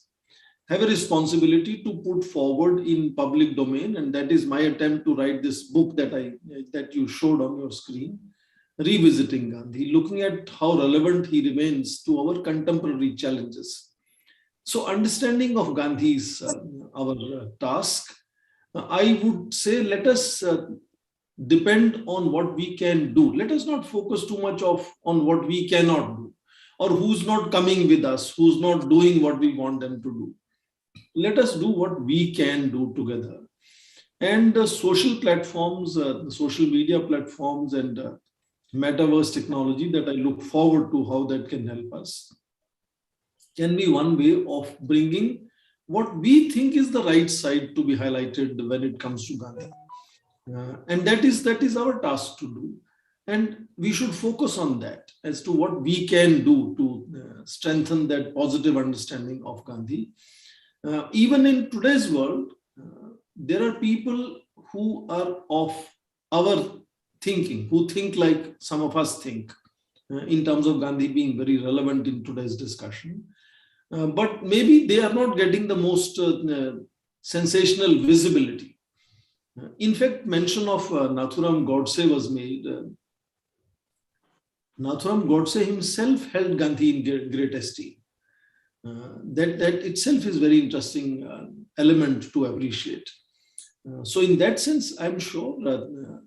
have a responsibility to put forward in public domain. And that is my attempt to write this book that you showed on your screen, Revisiting Gandhi, looking at how relevant he remains to our contemporary challenges. So understanding of Gandhi is our task. I would say let us depend on what we can do. Let us not focus too much on what we cannot do or who's not coming with us, who's not doing what we want them to do. Let us do what we can do together. And the social platforms, the social media platforms and metaverse technology that I look forward to how that can help us can be one way of bringing what we think is the right side to be highlighted when it comes to Gandhi. And that is our task to do. And we should focus on that as to what we can do to strengthen that positive understanding of Gandhi. Even in today's world, there are people who are of our thinking, who think like some of us think, in terms of Gandhi being very relevant in today's discussion. But maybe they are not getting the most sensational visibility. In fact, mention of Nathuram Godse was made. Nathuram Godse himself held Gandhi in great esteem. That itself is very interesting element to appreciate. So in that sense, I'm sure that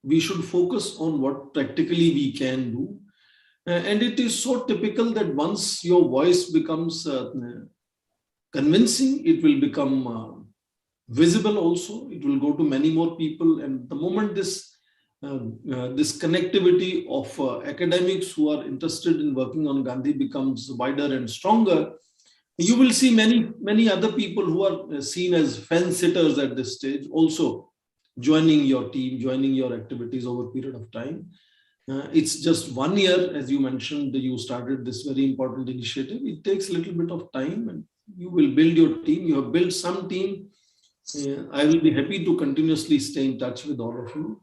we should focus on what practically we can do. And it is so typical that once your voice becomes convincing, it will become visible also. It will go to many more people. And the moment this connectivity of academics who are interested in working on Gandhi becomes wider and stronger, you will see many other people who are seen as fence sitters at this stage also joining your team, joining your activities over a period of time. It's just 1 year, as you mentioned, you started this very important initiative. It takes a little bit of time and you will build your team. You have built some team. I will be happy to continuously stay in touch with all of you.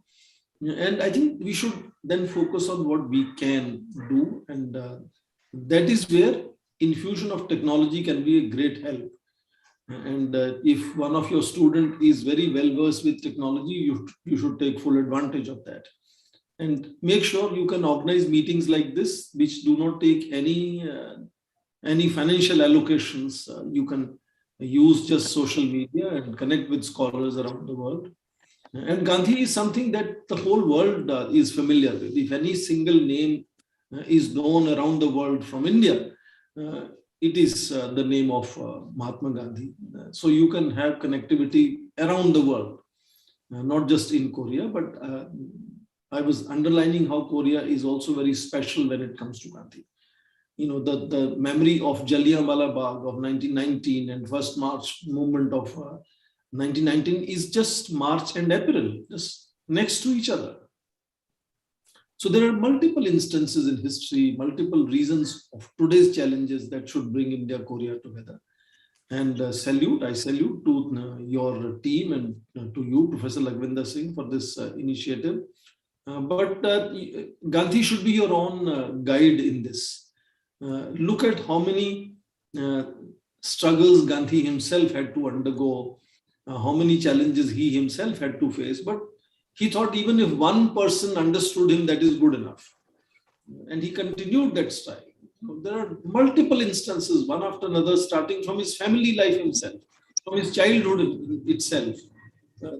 And I think we should then focus on what we can do. And that is where infusion of technology can be a great help. And if one of your students is very well versed with technology, you should take full advantage of that. And make sure you can organize meetings like this, which do not take any financial allocations. You can use just social media and connect with scholars around the world. And Gandhi is something that the whole world is familiar with. If any single name is known around the world from India, it is the name of Mahatma Gandhi. So you can have connectivity around the world, not just in Korea, but I was underlining how Korea is also very special when it comes to Gandhi. You know, the memory of Jallianwala Bagh of 1919 and First March movement of 1919 is just March and April, just next to each other. So there are multiple instances in history, multiple reasons of today's challenges that should bring India, Korea together. And I salute to your team and to you, Professor Lakhvinder Singh, for this initiative. But Gandhi should be your own guide in this. Look at how many struggles Gandhi himself had to undergo, how many challenges he himself had to face. But he thought even if one person understood him, that is good enough. And he continued that style. There are multiple instances, one after another, starting from his family life himself, from his childhood itself.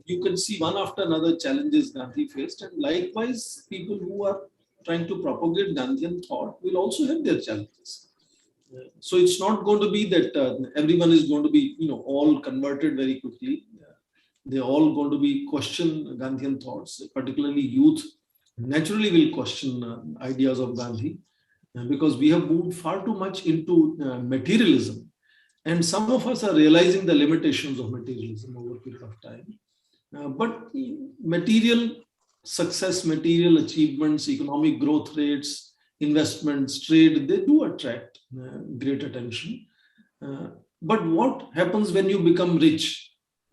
You can see one after another challenges Gandhi faced. And likewise, people who are trying to propagate Gandhian thought will also have their challenges. So it's not going to be that everyone is going to be, all converted very quickly. They're all going to be question Gandhian thoughts, particularly youth naturally will question ideas of Gandhi because we have moved far too much into materialism. And some of us are realizing the limitations of materialism over a period of time. But material success, material achievements, economic growth rates, investments, trade, they do attract great attention. But what happens when you become rich?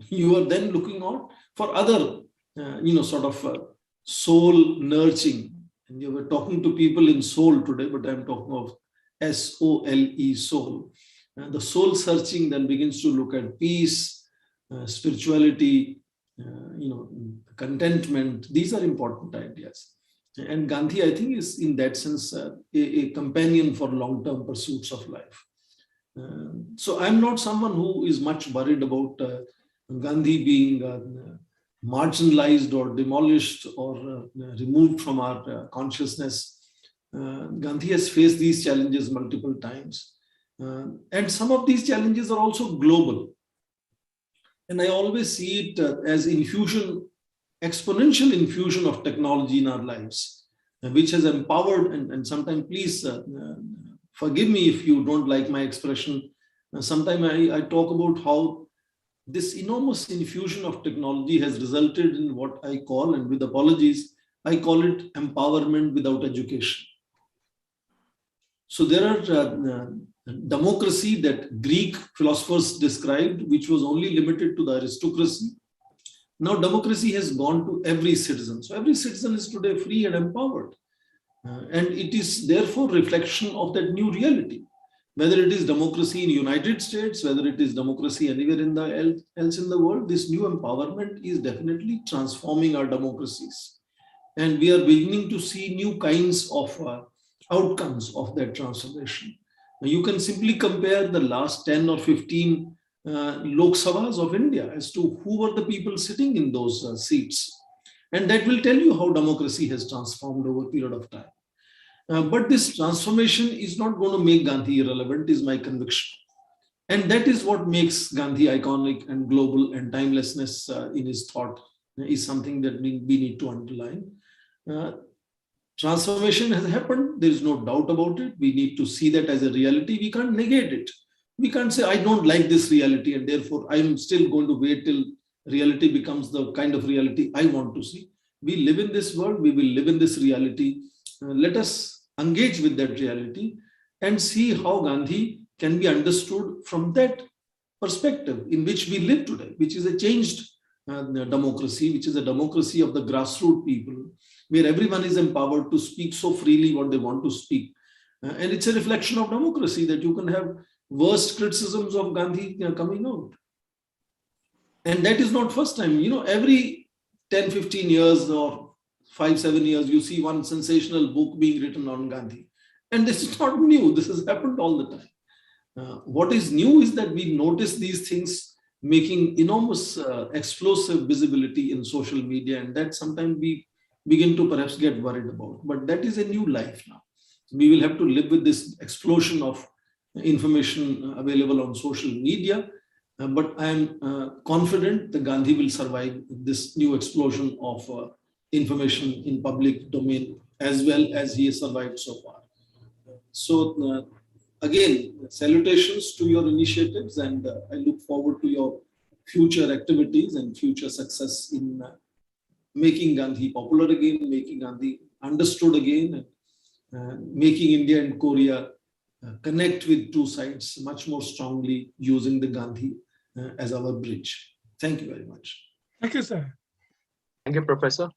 You are then looking out for other, soul nurturing. And you were talking to people in soul today, but I'm talking of SOLE, soul. And the soul searching then begins to look at peace, spirituality, contentment. These are important ideas. And Gandhi, I think, is in that sense a companion for long-term pursuits of life. So I'm not someone who is much worried about Gandhi being marginalized or demolished or removed from our consciousness. Gandhi has faced these challenges multiple times. And some of these challenges are also global. And I always see it as exponential infusion of technology in our lives, which has empowered, and sometimes please forgive me if you don't like my expression. Sometimes I talk about how this enormous infusion of technology has resulted in what I call, and with apologies, I call it empowerment without education. So there are democracy that Greek philosophers described, which was only limited to the aristocracy. Now democracy has gone to every citizen. So every citizen is today free and empowered. And it is therefore reflection of that new reality. Whether it is democracy in the United States, whether it is democracy anywhere else in the world, this new empowerment is definitely transforming our democracies. And we are beginning to see new kinds of outcomes of that transformation. You can simply compare the last 10 or 15 Lok Sabhas of India as to who were the people sitting in those seats. And that will tell you how democracy has transformed over a period of time. But this transformation is not going to make Gandhi irrelevant, is my conviction. And that is what makes Gandhi iconic and global, and timelessness in his thought is something that we need to underline. Transformation has happened. There is no doubt about it. We need to see that as a reality. We can't negate it. We can't say, I don't like this reality, and therefore I'm still going to wait till reality becomes the kind of reality I want to see. We live in this world. We will live in this reality. Let us engage with that reality and see how Gandhi can be understood from that perspective in which we live today, which is a changed democracy, which is a democracy of the grassroots people, where everyone is empowered to speak so freely what they want to speak. And it's a reflection of democracy that you can have worst criticisms of Gandhi coming out. And that is not first time. Every 10, 15 years or 5-7 years, you see one sensational book being written on Gandhi. And this is not new. This has happened all the time. What is new is that we notice these things making enormous explosive visibility in social media, and that sometimes we begin to perhaps get worried about. But that is a new life now. We will have to live with this explosion of information available on social media. But I am confident that Gandhi will survive this new explosion of information in public domain as well as he has survived so far. So again, salutations to your initiatives, and I look forward to your future activities and future success in making Gandhi popular again, making Gandhi understood again, and making India and Korea connect with two sides much more strongly using the Gandhi as our bridge. Thank you very much. Thank you, sir. Thank you, Professor.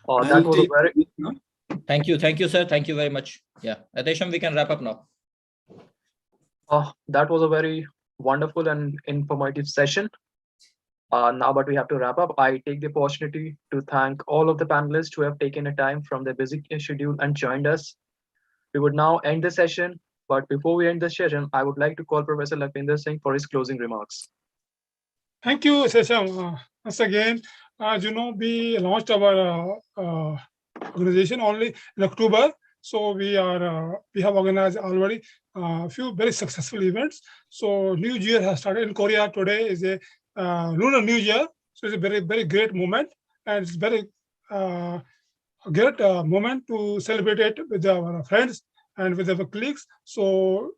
That was a very... Thank you, sir. Thank you very much. Yeah, Atesham, we can wrap up now. That was a very wonderful and informative session. Now, but we have to wrap up. I take the opportunity to thank all of the panelists who have taken a time from their busy schedule and joined us. We would now end the session, but before we end the session, I would like to call Professor Lakhvinder Singh for his closing remarks. Thank you, Sesham. Once again, as you know, we launched our organization only in October. So we have organized already a few very successful events. So New Year has started in Korea. Today is a Lunar New Year. So it's a very, very great moment. And it's very great moment to celebrate it with our friends and with our colleagues. So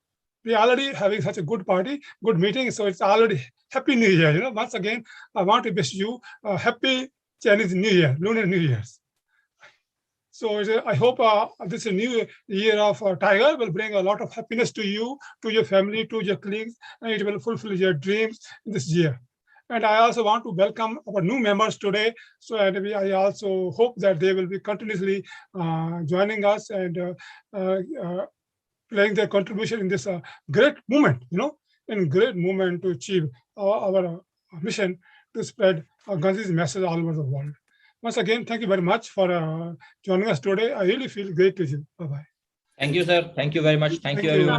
we are already having such a good party, good meeting. So it's already Happy New Year. You know, once again, I want to wish you a happy Chinese New Year, Lunar New Year's. So I hope this new year of Tiger will bring a lot of happiness to you, to your family, to your colleagues, and it will fulfill your dreams in this year. And I also want to welcome our new members today. So I also hope that they will be continuously joining us and playing their contribution in this great movement, great movement to achieve our mission to spread Gandhi's message all over the world. Once again, thank you very much for joining us today. I really feel great to you. Bye-bye. Thank you, sir. Thank you very much. Thank you, everyone.